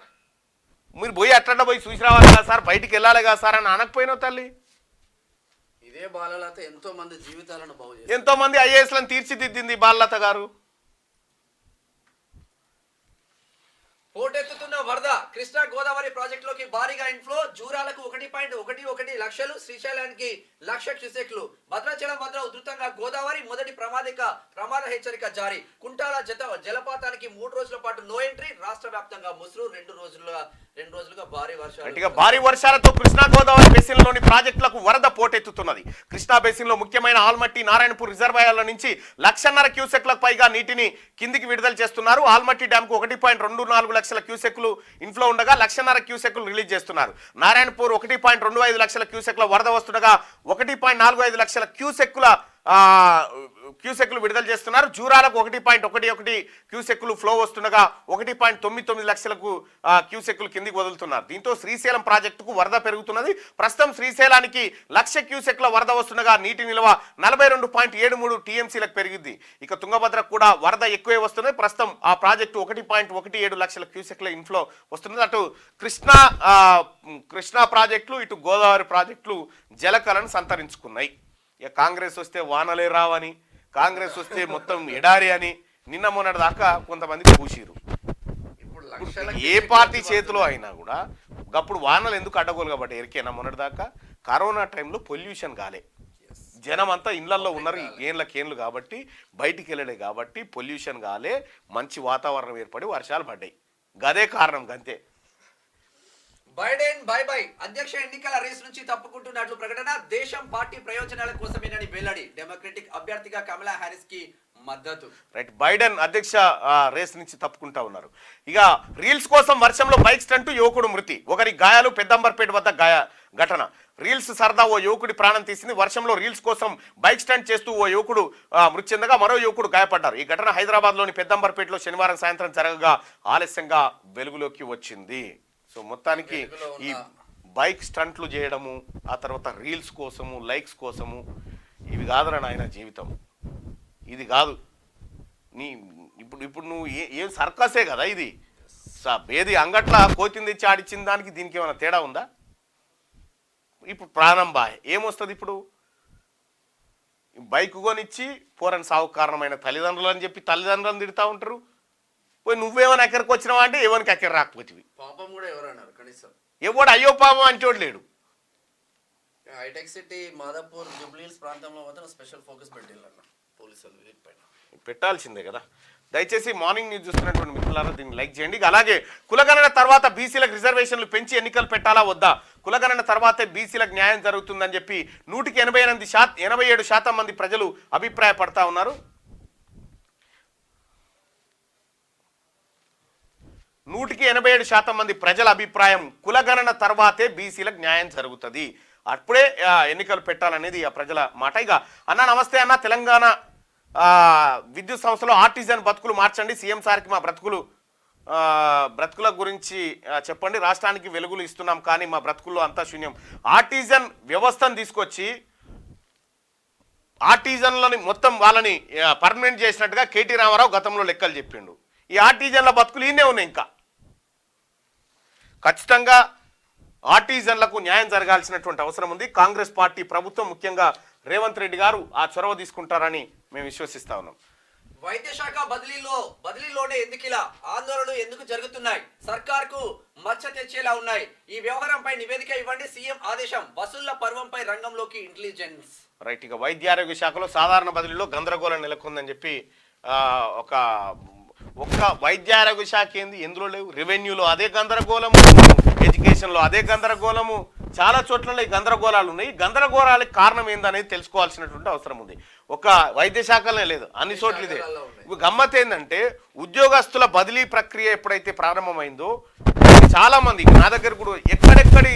మీరు పోయి అట్లా పోయి చూసి రావాలి కదా సార్, బయటికి వెళ్ళాలి కదా సార్ అని అనకపోయినావు తల్లి. ఇదే బాలలత ఎంతో మంది జీవితాలను బాగు చేసింది, ఎంతో మంది ఐఏఎస్లను తీర్చిదిద్దింది బాలలత గారు. పోటెత్తుతున్న వరద. కృష్ణా గోదావరి ప్రాజెక్టులోకి భారీగా ఇన్ఫ్లో. జూరాలకు 1.11 లక్షలు, శ్రీశైలానికి 1,00,000 క్యూసెక్లు. భద్రాచలం వద్ద ఉధృతంగా గోదావరి. మొదటి ప్రమాద హెచ్చరిక జారీ. కుంటాల జలపాతానికి 3 రోజుల పాటు నో ఎంట్రీ. రాష్ట్ర వ్యాప్తంగా ముసురు. 2 రోజులుగా భారీ వర్షాలతో కృష్ణా గోదావరి బేసిన్ లోని ప్రాజెక్టులకు వరద పోటెత్తుతున్నది. కృష్ణా బేసిన్ లో ముఖ్యమైన ఆల్మట్టి, నారాయణపూర్ రిజర్వాయర్ల నుంచి 1,50,000 క్యూసెక్లకు పైగా నీటిని కిందికి విడుదల చేస్తున్నారు. ఆల్మట్టి డ్యామ్ కు 1.24 లక్షల క్యూసెక్లు ఇన్ఫ్లో ఉండగా 1,50,000 క్యూసెక్లు రిలీజ్ చేస్తున్నారు. నారాయణపూర్ 1.25 లక్షల క్యూసెక్ల వరద వస్తుండగా 1.45 లక్షల క్యూసెక్లు విడుదల చేస్తున్నారు. జూరాలకు 1.11 క్యూసెక్లు ఫ్లో వస్తుండగా 1.99 లక్షలకు క్యూసెక్లు కిందికి వదులుతున్నారు. దీంతో శ్రీశైలం ప్రాజెక్టుకు వరద పెరుగుతున్నది. ప్రస్తుతం శ్రీశైలానికి 1,00,000 క్యూసెక్ల వరద వస్తుండగా నీటి నిల్వ 42.73 టీఎంసీలకు పెరిగింది. ఇక తుంగభద్రకు కూడా వరద ఎక్కువే వస్తుంది. ప్రస్తుతం ఆ ప్రాజెక్టు 1.17 లక్షల క్యూసెక్ల ఇన్ఫ్లో వస్తున్నది. అటు కృష్ణా ప్రాజెక్టులు, ఇటు గోదావరి ప్రాజెక్టులు జలకలను సంతరించుకున్నాయి. ఇక కాంగ్రెస్ వస్తే వానలే రావని, కాంగ్రెస్ వస్తే మొత్తం ఎడారి అని నిన్న మొన్నటి దాకా కొంతమంది పూసిరు. ఏ పార్టీ చేతిలో అయినా కూడా అప్పుడు వానలు ఎందుకు అడ్డగోలు కాబట్టి ఎరికేనా? మొన్నటి దాకా కరోనా టైంలో పొల్యూషన్ కాలే, జనం అంతా ఇళ్లల్లో ఉన్నారు ఏళ్ళకేళ్ళు కాబట్టి, బయటికి వెళ్ళలే కాబట్టి పొల్యూషన్ కాలే, మంచి వాతావరణం ఏర్పడి వర్షాలు పడ్డాయి. గదే కారణం, గంతే. బైడెన్ బై అధ్యక్ష ఎన్నికల రేస్ నుంచి తప్పుకుంటున్నట్లు ప్రకటన. దేశం పార్టీ ప్రయోజనాల కోసమేనని వెల్లడి. డెమోక్రటిక్ అభ్యర్థిగా కమలా హ్యారిస్ కి మద్దతు. రైట్, బైడెన్ అధ్యక్ష రేస్ నుంచి తప్పుకుంటా ఉన్నారు. ఇక రీల్స్ కోసం వర్షంలో బైక్ స్టంట్, యువకుడు మృతి. ఒకరి గాయాలు. పెద్దంబర్పేట వద్ద ఘటన. రీల్స్ సరదా ఓ యువకుడి ప్రాణం తీసింది. వర్షంలో రీల్స్ కోసం బైక్ స్టంట్ చేస్తూ ఓ యువకుడు మృతి చెందగా మరో యువకుడు గాయపడ్డారు. ఈ ఘటన హైదరాబాద్లోని పెద్దంబర్పేటలో శనివారం సాయంత్రం జరగగా ఆలస్యంగా వెలుగులోకి వచ్చింది. సో మొత్తానికి ఈ బైక్ స్టంట్లు చేయడము, ఆ తర్వాత రీల్స్ కోసము, లైక్స్ కోసము, ఇవి కాదురా నాయన జీవితం. ఇది కాదు. ఇప్పుడు నువ్వు ఏం సర్కసే కదా ఇది. ఏది అంగట్ల కోతిని తెచ్చి ఆడిచ్చిన దానికి దీనికి ఏమైనా తేడా ఉందా? ఇప్పుడు ప్రాణం బాయ్ ఏమొస్తుంది? ఇప్పుడు బైక్ కొనిచ్చి పోరని సాగు కారణమైన తల్లిదండ్రులు అని చెప్పి తల్లిదండ్రులను తిడతా ఉంటారు. పోయి నువ్వేమైనా ఎక్కడికి వచ్చినావా అంటే ఎవరికి ఎక్కడ రాకపోతివి. పాపం కూడా ఎవరన్నారు కనీసం? ఎవడు అయ్యో పాపం అంటోడు లేడు. హైటెక్ సిటీ మాదాపూర్ జూబ్లీహిల్స్ ప్రాంతంలో మాత్రం స్పెషల్ ఫోకస్ పెట్టిల్లన్న పోలీసులు వీటిపైన. పెట్టాల్సిందే కదా. దయచేసి మార్నింగ్ న్యూస్ చూస్తున్నటువంటి మిత్రులారా దీన్ని లైక్ చేయండి. అలాగే కులగణన తర్వాత బీసీలకు రిజర్వేషన్లు పెంచి ఎన్నికలు పెట్టాలా వద్దా, కులగణన తర్వాతే బీసీలకు న్యాయం జరుగుతుందని చెప్పి 187% మంది ప్రజలు అభిప్రాయపడతా ఉన్నారు. 187% మంది ప్రజల అభిప్రాయం కులగణన తర్వాతే బీసీలకు న్యాయం జరుగుతుంది, అప్పుడే ఎన్నికలు పెట్టాలనేది ఆ ప్రజల మాట. ఇక అన్న నమస్తే అన్న, తెలంగాణ విద్యుత్ సంస్థలో ఆర్టిజన్ బతుకులు మార్చండి, సీఎం సార్కి మా బ్రతుకుల గురించి చెప్పండి, రాష్ట్రానికి వెలుగులు ఇస్తున్నాం కానీ మా బ్రతుకుల్లో అంతా శూన్యం. ఆర్టిజన్ వ్యవస్థను తీసుకొచ్చి ఆర్టిజన్లని మొత్తం వాళ్ళని పర్మనెంట్ చేసినట్టుగా కేటీ రామారావు గతంలో లెక్కలు చెప్పిండు. ఈ ఆర్టిజన్ల బతుకులు ఈయనే ఉన్నాయి. ఇంకా ఖచ్చితంగా ఆర్టిజన్లకు న్యాయం జరగాల్సినటువంటి అవసరం ఉంది. కాంగ్రెస్ పార్టీ ప్రభుత్వం ముఖ్యంగా రేవంత్ రెడ్డి గారు ఆ చొరవ తీసుకుంటారని మేము విశ్వసిస్తా ఉన్నాం. వైద్య శాఖ బదిలీలోనే ఎందుకు ఇలా ఆందోళనలు ఎందుకు జరుగుతున్నాయి, సర్కార్కు మచ్చ తెచ్చేలా ఉన్నాయి, ఈ వ్యవహారంపై నివేదిక ఇవ్వండి, సీఎం ఆదేశం, వసూళ్ల పర్వంపై రంగంలోకి ఇంటెలిజెన్స్. రైట్. ఇక వైద్య ఆరోగ్య శాఖలో సాధారణ బదిలీలో గందరగోళం నెలకొందని చెప్పి ఒక్క వైద్య ఆరోగ్య శాఖ ఏంది, ఎందులో లేవు, రెవెన్యూలో అదే గందరగోళము, ఎడ్యుకేషన్లో అదే గందరగోళము, చాలా చోట్ల ఈ గందరగోళాలు ఉన్నాయి. గందరగోళాలకు కారణం ఏందనేది తెలుసుకోవాల్సినటువంటి అవసరం ఉంది. ఒక వైద్య శాఖలనే లేదు, అన్ని చోట్ల ఇదే. గమ్మత్ ఏంటంటే ఉద్యోగస్తుల బదిలీ ప్రక్రియ ఎప్పుడైతే ప్రారంభమైందో చాలా మంది నా దగ్గర కూడా ఎక్కడెక్కడి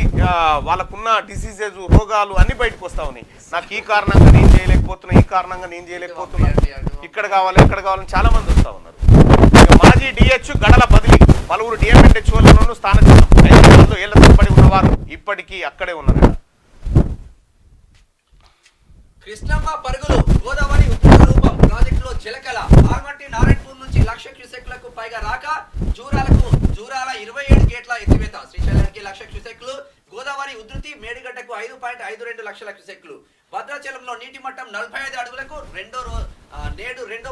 వాళ్ళకున్న డిసీజెస్ రోగాలు అన్ని బయటకు వస్తా ఉన్నాయి. నాకు ఈ కారణంగా నేను చేయలేకపోతున్నా, ఈ కారణంగా నేను చేయలేకపోతున్నా, ఇక్కడ కావాలని చాలా మంది వస్తా ఉన్నారు. మాజీ డిహెచ్ గడల బదిలీ, పలువురు డిఎంఎన్హెచ్ఓలను స్థానచితం, 5 ఏళ్ల తరబడి ఉన్నవారు ఇప్పటికీ అక్కడే ఉన్నారు. కృష్ణమ్మ పరుగులు, గోదావరి ఉద్యోగ రూపం ప్రాజెక్టులో జలకల, ఆర్మట్టి నారాయణపూర్ నుంచి 1,00,000 క్యూసెక్లకు పైగా రాక, జూరాల 27 గేట్ల ఎత్తివేత, శ్రీశైలానికి 1,00,000 క్యూసెక్లు, గోదావరి ఉధృతి, మేడిగడ్డకు 5.52 లక్షల క్యూసెక్లు, భద్రాచలంలో నీటి మట్టం 45 అడుగులకు, నేడు రెండో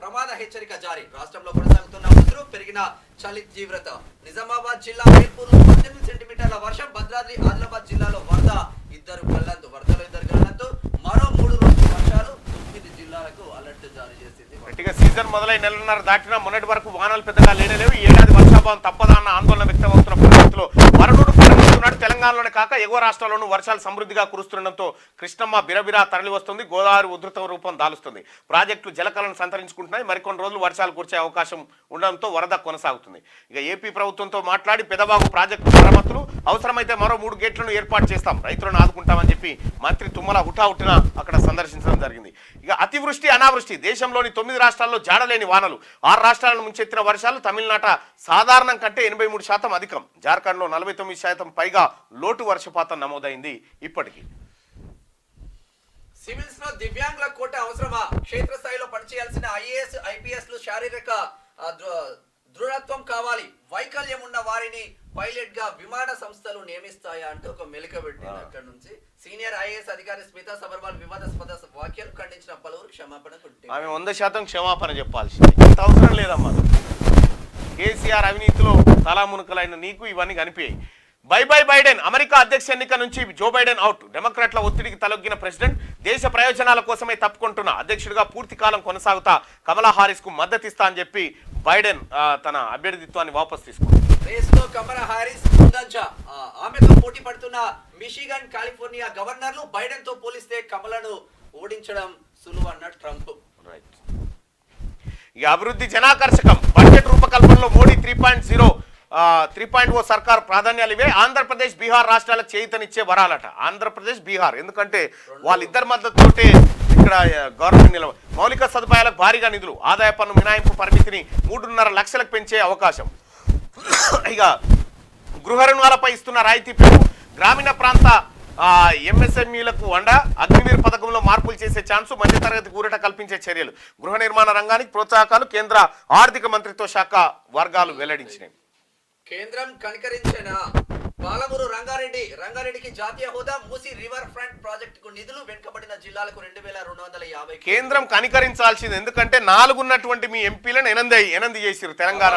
ప్రమాద హెచ్చరిక జారీ, రాష్ట్రంలో కొనసాగుతున్న ఉధృతి, పెరిగిన చలి తీవ్రత, నిజామాబాద్ జిల్లా వేల్పూర్ 18 సెంటీమీటర్ల వర్షం, భద్రాద్రి ఆదిలాబాద్ జిల్లాలో వరదలో 2 గల్లంతు, మరో 3 రోజుల వర్షాలు, 9 జిల్లాలకు అలర్ట్ జారీ చేసింది. గట్టిగా సీజన్ మొదలై నెలన్నర దాటినా మొన్నటి వరకు వానలు పెద్దగా లేనేలేవు. ఈ ఏడాది వర్షాభావం తప్పదా అన్న ఆందోళన వ్యక్తమవుతున్న పరిస్థితుల్లో వరనుడు పరిగెత్తుతున్నాడు. తెలంగాణలోనే కాక ఎగువ రాష్ట్రాల్లోనూ వర్షాలు సమృద్ధిగా కురుస్తుండటంతో కృష్ణమ్మ బిరబిరా తరలి వస్తుంది, గోదావరి ఉధృత రూపం దాలుస్తుంది, ప్రాజెక్టులు జలకలను సంతరించుకుంటున్నాయి. మరికొన్ని రోజులు వర్షాలు కురిసే అవకాశం ఉండడంతో వరద కొనసాగుతుంది. ఇక ఏపీ ప్రభుత్వంతో మాట్లాడి పెదబాగు ప్రాజెక్టు మరమ్మతులు, అవసరమైతే మరో 3 గేట్లను ఏర్పాటు చేస్తాం, రైతులను ఆదుకుంటామని చెప్పి మంత్రి తుమ్మల హుటాహుటిన అక్కడ సందర్శించడం జరిగింది. ఇక అతివృష్టి అనావృష్టి, దేశంలోని 9 రాష్ట్రాల్లో జాడలేని వానలు, 6 రాష్ట్రాలను ముంచెత్తిన వర్షాలు, తమిళనాట సాధారణం కంటే 83% అధికం, జార్ఖండ్లో 49% పైగా లోటు వర్షపాతం నమోదైంది. ఇప్పటికీ సివిల్స్ లో దివ్యాంగుల కోట అవసరమా, క్షేత్రస్థాయిలో పనిచేయాల్సిన ఐఏఎస్ ఐపీఎస్ లు శారీరక దృఢత్వం కావాలి, వైకల్యం ఉన్న వారిని పైలట్ గా విమాన సంస్థలు నియమిస్తాయా అంటూ ఒక మెలిక పెట్టింది. అక్కడ నుంచి సీనియర్ ఐఏఎస్ అధికారి స్మితా సబర్వాల్ వివాదాస్పద వ్యాఖ్యలు ఖండించిన పలువురు క్షమాపణ కొట్టారు. ఆమె 100% క్షమాపణ చెప్పాల్సింది, ఇంత అవసరం లేదమ్మా. కేసీఆర్ అవినీతిలో తలామునకలైన నీకు ఇవన్నీ కనిపించాయి. బై బైడెన్, అమెరికా అధ్యక్ష ఎన్నిక నుంచి జో బైడెన్ అవుట్, డెమోక్రాట్ల ఒత్తిడికి తలొగ్గిన ప్రెసిడెంట్, దేశ ప్రయోజనాల కోసమే తప్పుకుంటున్న అధ్యక్షుడిగా పూర్తి కాలం కొనసాగుతా కమలా హారిస్ కు మద్దతిస్తా అని చెప్పి బైడెన్ తన అభ్యర్థిత్వాన్ని వాపసు తీసుకుంది. రేస్లో కమలా హారిస్ ఆమెతో పోటీ పడుతున్న మిషిగన్, కాలిఫోర్నియా గవర్నర్లు బైడెన్ తో పోలిస్తే కమలను ఓడించడం సులువు అన్న ట్రంప్. రైట్. ఇక అభివృద్ధి జనాకర్షకం, బడ్జెట్ రూపకల్పనలో మోడీ 3.0 సర్కార్ ప్రాధాన్యాలు ఇవే. ఆంధ్రప్రదేశ్ బీహార్ రాష్ట్రాలకు చేయూతనిచ్చే వరాలట. ఆంధ్రప్రదేశ్ బీహార్, ఎందుకంటే వాళ్ళిద్దరి మద్దతుతోటే ఇక్కడ గవర్నమెంట్ మౌలిక సదుపాయాలకు భారీగా నిధులు, ఆదాయ పన్ను మినహాయింపు పరిమితిని 3.5 లక్షలకు పెంచే అవకాశం, ఇక గృహ రుణాలపై ఇస్తున్న రాయితీ పెంపు, గ్రామీణ ప్రాంత ఎంఎస్ఎంఈలకు వండ, అగ్నివీర్ పథకంలో మార్పులు చేసే ఛాన్సు, మధ్యతరగతి ఊరట కల్పించే చర్యలు, గృహ నిర్మాణ రంగానికి ప్రోత్సాహకాలు కేంద్ర ఆర్థిక మంత్రిత్వ శాఖ వర్గాలు వెల్లడించినాయి. కేంద్రం కనికరించిన పాలమూరు రంగారెడ్డికి జాతీయ హోదా, మూసి రివర్ ఫ్రంట్ ప్రాజెక్టుకు నిధులు, వెనుకబడిన జిల్లాలకు 2250. కేంద్రం కనికరించాల్సింది, ఎందుకంటే 4 ఉన్నటువంటి మీ ఎంపీలను ఎనంది చేసిరు తెలంగాణ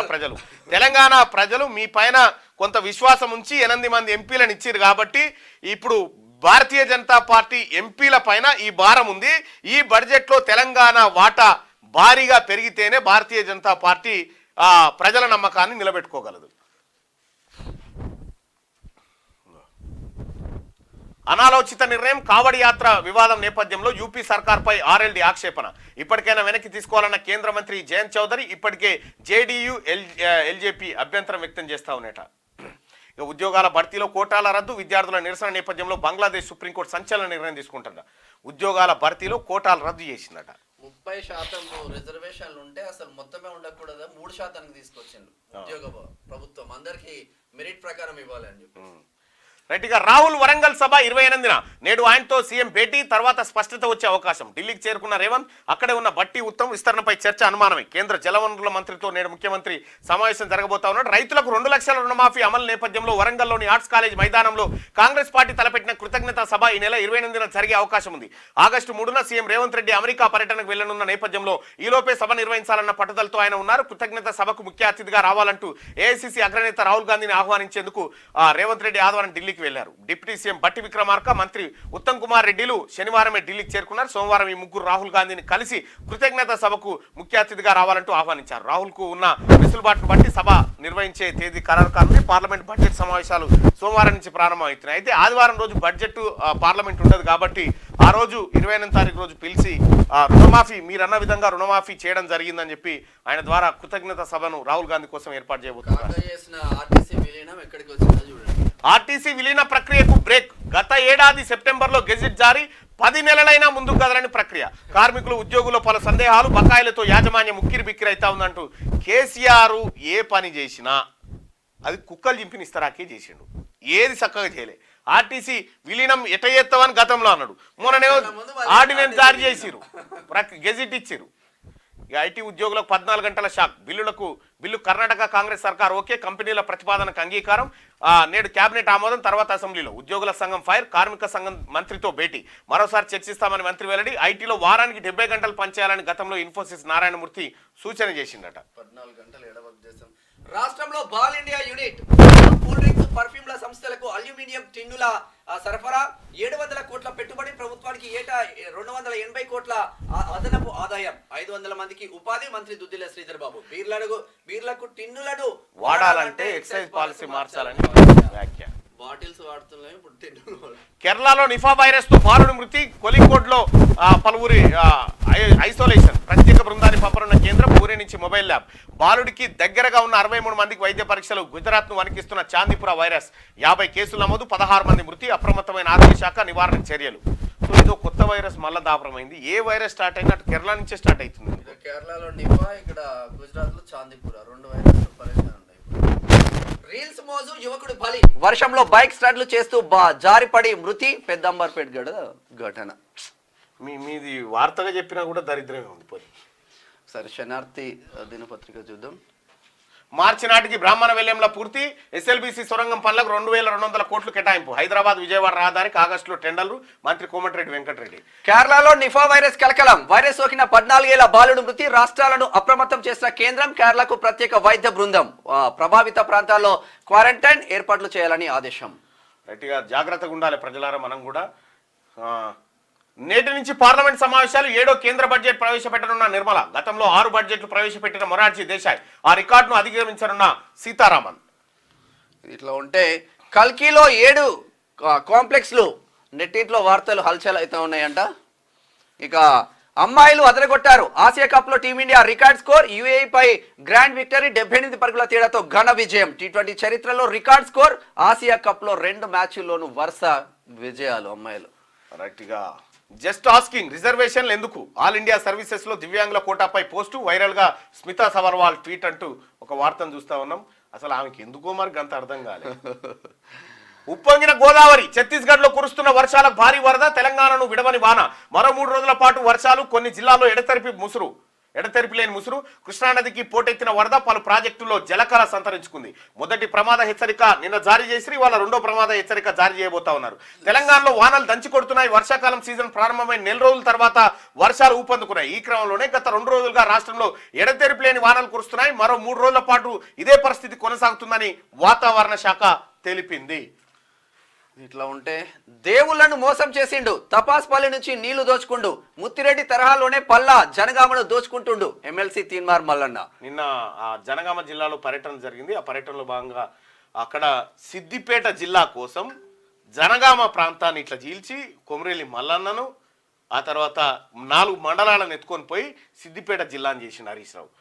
ప్రజలు మీ పైన కొంత విశ్వాసం ఉంచి 8 మంది ఎంపీలను ఇచ్చిరు కాబట్టి ఇప్పుడు భారతీయ జనతా పార్టీ ఎంపీల పైన ఈ భారం ఉంది. ఈ బడ్జెట్లో తెలంగాణ వాటా భారీగా పెరిగితేనే భారతీయ జనతా పార్టీ ప్రజల నమ్మకాన్ని నిలబెట్టుకోగలదు. అనాలోచిత నిర్ణయం, కావడి యాత్ర వివాదం నేపథ్యంలో యూపీ సర్కార్పై ఆర్ఎల్డీ ఆక్షేపణ. ఇప్పటికైనా వెనక్కి తీసుకోవాలన్న కేంద్ర మంత్రి జయంత్ చౌదరి ఇప్పటికే జేడీయూ ఎల్జేపీ అభ్యంతరం వ్యక్తం చేస్తా ఉన్నట. ఇక ఉద్యోగాల భర్తీలో కోటాల రద్దు, విద్యార్థుల నిరసన నేపథ్యంలో బంగ్లాదేశ్ సుప్రీంకోర్టు సంచలన నిర్ణయం తీసుకుంటుండ. ఉద్యోగాల భర్తీలో కోటాలు రద్దు చేసిందట. 30% రిజర్వేషన్లు ఉంటే అసలు మొత్తమే ఉండకూడదు, 3% తీసుకొచ్చిండు ఉద్యోగ ప్రభుత్వం. అందరికి మెరిట్ ప్రకారం ఇవ్వాలి అని చెప్పి. రైట్గా రాహుల్ వరంగల్ సభ 28న నేడు ఆయనతో సీఎం భేటీ, తర్వాత స్పష్టత వచ్చే అవకాశం. ఢిల్లీకి చేరుకున్న రేవంత్, అక్కడే ఉన్న బట్టి ఉత్తమ్ విస్తరణపై చర్చ అనుమానమే. కేంద్ర జలవనరుల మంత్రితో నేడు ముఖ్యమంత్రి సమావేశం జరగబోతా ఉన్నాడు. రైతులకు 2 లక్షల రుణమాఫీ అమలు నేపథ్యంలో వరంగల్లోని ఆర్ట్స్ కాలేజ్ మైదానంలో కాంగ్రెస్ పార్టీ తలపెట్టిన కృతజ్ఞతా సభ ఈ నెల 28న జరిగే అవకాశం ఉంది. ఆగస్టు 3న సీఎం రేవంత్ రెడ్డి అమెరికా పర్యటనకు వెళ్లనున్న నేపథ్యంలో ఈలోపే సభ నిర్వహించాలన్న పట్టుదలతో ఆయన ఉన్నారు. కృతజ్ఞత సభకు ముఖ్య అతిథిగా రావాలంటూ ఏఐసీసీ అగ్రనేత రాహుల్ గాంధీని ఆహ్వానించేందుకు రేవంత్ రెడ్డి ఆదివారం ఢిల్లీకి వెళ్లారు. డిప్యూటీ సీఎం బట్టి విక్రమార్క, మంత్రి ఉత్తమ్ కుమార్ రెడ్డిలు శనివారమే ఢిల్లీకి చేరుకున్నారు. సోమవారం ఈ ముగ్గురు రాహుల్ గాంధీని కలిసి కృతజ్ఞత సభకు ముఖ్య అతిథిగా రావాలంటూ ఆహ్వానించారు. రాహుల్ కు ఉన్న వెసులుబాటును బట్టి సభ నిర్వహించే తేదీ ఖరారు కానుంది. పార్లమెంట్ బడ్జెట్ సమావేశాలు సోమవారం నుంచి ప్రారంభమవుతున్నాయి. అయితే ఆదివారం రోజు బడ్జెట్ పార్లమెంట్ ఉండదు కాబట్టి ఆ రోజు 28వ తారీఖు రోజు పిలిచి రుణమాఫీ మీరన్న విధంగా రుణమాఫీ చేయడం జరిగిందని చెప్పి ఆయన ద్వారా కృతజ్ఞత సభను రాహుల్ గాంధీ కోసం ఏర్పాటు చేయబోతున్నారు. ఆర్టీసీ విలీన ప్రక్రియకు బ్రేక్. గత ఏడాది సెప్టెంబర్లో గెజిట్ జారీ, 10 నెలలైనా ముందుకు కదలని ప్రక్రియ. కార్మికులు ఉద్యోగులు పలు సందేహాలు, బకాయిలతో యాజమాన్యం ఉక్కిరి బిక్కిరి అవుతా ఉందంటూ కేసీఆర్ ఏ పని చేసినా అది కుక్కలు చింపినిస్తారాకే చేసిండు. ఏది చక్కగా చేయలే. ఆర్టీసీ విలీనం ఎట చేస్తామని గతంలో అన్నాడు. మొన్ననే ఆర్డినెన్స్ జారీ చేసిరు, గెజిట్ ఇచ్చిరు. ఐటీ ఉద్యోగులకు 14 గంటల షాక్. బిల్లు కర్ణాటక కాంగ్రెస్ సర్కార్ ఓకే, కంపెనీల ప్రతిపాదనకు అంగీకారం. నేడు కేబినెట్ ఆమోదం, తర్వాత అసెంబ్లీలో. ఉద్యోగుల సంఘం ఫైర్, కార్మిక సంఘం మంత్రితో భేటీ. మరోసారి చర్చిస్తామని మంత్రి వెల్లడి. ఐటీలో వారానికి 70 గంటలు పనిచేయాలని గతంలో ఇన్ఫోసిస్ నారాయణమూర్తి సూచన చేసిందట. 14 గంటలు ఎడవర్క్ చేస్తాం. రాష్ట్రంలో Ball India unit cool drinks, పర్ఫ్యూమ్ల సంస్థలకు అల్యూమినియం టిన్నుల సరఫరా, 700 కోట్ల పెట్టుబడి, ప్రభుత్వానికి ఏటా 280 కోట్ల అదనపు ఆదాయం, 500 మందికి ఉపాధి. మంత్రి దుద్దిల శ్రీధర్ బాబు. బీర్లకు టిన్నులను వాడాలంటే ఎక్సైజ్ పాలసీ మార్చాలని వ్యాఖ్య. బాటిల్స్ వాడుతున్నాయి ఇప్పుడు టిన్నులు. కేరళలో నిఫా వైరస్ తో బాలుడు మృతి. కోలికోడ్ లో పలువురి ఐసోలేషన్. ప్రత్యేక బృందాన్ని పంపనున్న కేంద్రం. పూణే నుంచి మొబైల్ ల్యాబ్. బాలుడికి దగ్గరగా ఉన్న 63 మందికి వైద్య పరీక్షలు. గుజరాత్ ను వణికిస్తున్న చాందీపుర వైరస్. 50 కేసులు నమోదు, 16 మంది మృతి. అప్రమత్తమైన ఆరోగ్య శాఖ నివారణ చర్యలు. సో ఇదో కొత్త వైరస్ మళ్ళా దాపరమైంది. ఏ వైరస్ స్టార్ట్ అయినా కేరళ నుంచే స్టార్ట్ అవుతుంది. కేరళలో నిఫా, ఇక్కడ గుజరాత్ లో చాందీపుర, 2 వైరస్ పరిచయం ఉన్నాయి. రీల్స్ మోజు, యువకుడు బలి. వర్షంలో బైక్ స్టార్ట్లు చేస్తూ జారిపడి మృతి. పెద్దంబర్పేట ఘటన. మీది వార్తగా చెప్పినా కూడా దరిద్రమే ఉంది. పోయి సరే, శనార్థి దినపత్రిక చూద్దాం. మార్చి నాటికి బ్రాహ్మణ వెల్యంలో పూర్తి. ఎస్ఎల్బీసీ సొరంగం పనులకు 2200 కోట్లు కేటాయింపు. హైదరాబాద్ విజయవాడ రహదారికి ఆగస్టులో టెండర్లు. మంత్రి కోమటిరెడ్డి వెంకటరెడ్డి. కేరళలో నిఫా వైరస్ కలకలం. వైరస్ సోకిన 14 ఏళ్ల బాలుడు మృతి. రాష్ట్రాలను అప్రమత్తం చేసిన కేంద్రం. కేరళకు ప్రత్యేక వైద్య బృందం. ప్రభావిత ప్రాంతాల్లో క్వారంటైన్ ఏర్పాట్లు చేయాలని ఆదేశం. గట్టిగా జాగ్రత్తగా ఉండాలి ప్రజలారా. మనం కూడా నేటి నుంచి పార్లమెంట్ సమావేశాలు. 7వ కేంద్ర బడ్జెట్ ప్రవేశపెట్టనున్న నిర్మల. గతంలో 6 బడ్జెట్లు ప్రవేశపెట్టిన మొరార్జీ దేశాయ్ ఆ రికార్డును అధిగమించనున్న సీతారామన్. ఇట్లా ఉంటే కల్కిలో 7 కాంప్లెక్స్లు. నెట్టింట్లో వార్తలు హల్చల్ అయితే ఉన్నాయంట. ఇక అమ్మాయిలు అదరగొట్టారు. ఆసియా కప్ లో టీమిండియా రికార్డ్ స్కోర్. యుఏఈ పై గ్రాండ్ విక్టరీ, 78 పరుగుల తేడాతో ఘన విజయం. టీ20 చరిత్రలో రికార్డ్ స్కోర్. ఆసియా కప్ లో 2 మ్యాచ్ల్లోనూ వరుస విజయాలు అమ్మాయిలు. రైట్గా జస్ట్ ఆస్కింగ్, రిజర్వేషన్లు ఎందుకు? ఆల్ ఇండియా సర్వీసెస్ లో దివ్యాంగుల కోటాపై పోస్టు. వైరల్ గా స్మితా సబర్వాల్ ట్వీట్ అంటూ ఒక వార్తను చూస్తా ఉన్నాం. అసలు ఆమెకి ఎందుకో మరి అంత అర్థం కాలేదు. ఉప్పొంగిన గోదావరి. ఛత్తీస్గఢ్ లో కురుస్తున్న వర్షాలకు భారీ వరద. తెలంగాణను విడవని వాన. మరో 3 రోజుల పాటు వర్షాలు. కొన్ని జిల్లాల్లో ఎడతెరిపి ముసురు. ఎడతెరిపి లేని ముసురు. కృష్ణానదికి పోటెత్తిన వరద పలు ప్రాజెక్టుల్లో జలకళ సంతరించుకుంది. మొదటి ప్రమాద హెచ్చరిక నిన్న జారీ చేసి వాళ్ళ రెండో ప్రమాద హెచ్చరిక జారీ చేయబోతా ఉన్నారు. తెలంగాణలో వానలు దంచి కొడుతున్నాయి. వర్షాకాలం సీజన్ ప్రారంభమైన నెల రోజుల తర్వాత వర్షాలు ఊపందుకున్నాయి. ఈ క్రమంలోనే గత 2 రోజులుగా రాష్ట్రంలో ఎడతెరిపి లేని వానలు కురుస్తున్నాయి. మరో 3 రోజుల పాటు ఇదే పరిస్థితి కొనసాగుతుందని వాతావరణ శాఖ తెలిపింది. ఇట్లా ఉంటే దేవుళ్లను మోసం చేసిండు. తపాస్పల్లి నుంచి నీళ్లు దోచుకుండు. ముత్తిరెడ్డి తరహాలోనే పల్లా జనగామను దోచుకుంటుండు ఎమ్మెల్సీ తీన్మార్ మల్లన్న. నిన్న ఆ జనగామ జిల్లాలో పర్యటన జరిగింది. ఆ పర్యటనలో భాగంగా అక్కడ సిద్దిపేట జిల్లా కోసం జనగామ ప్రాంతాన్ని ఇట్లా చీల్చి కొమరేలి మల్లన్నను ఆ తర్వాత 4 మండలాలను ఎత్తుకొని పోయి సిద్దిపేట జిల్లాను చేసిండు హరీష్ రావు.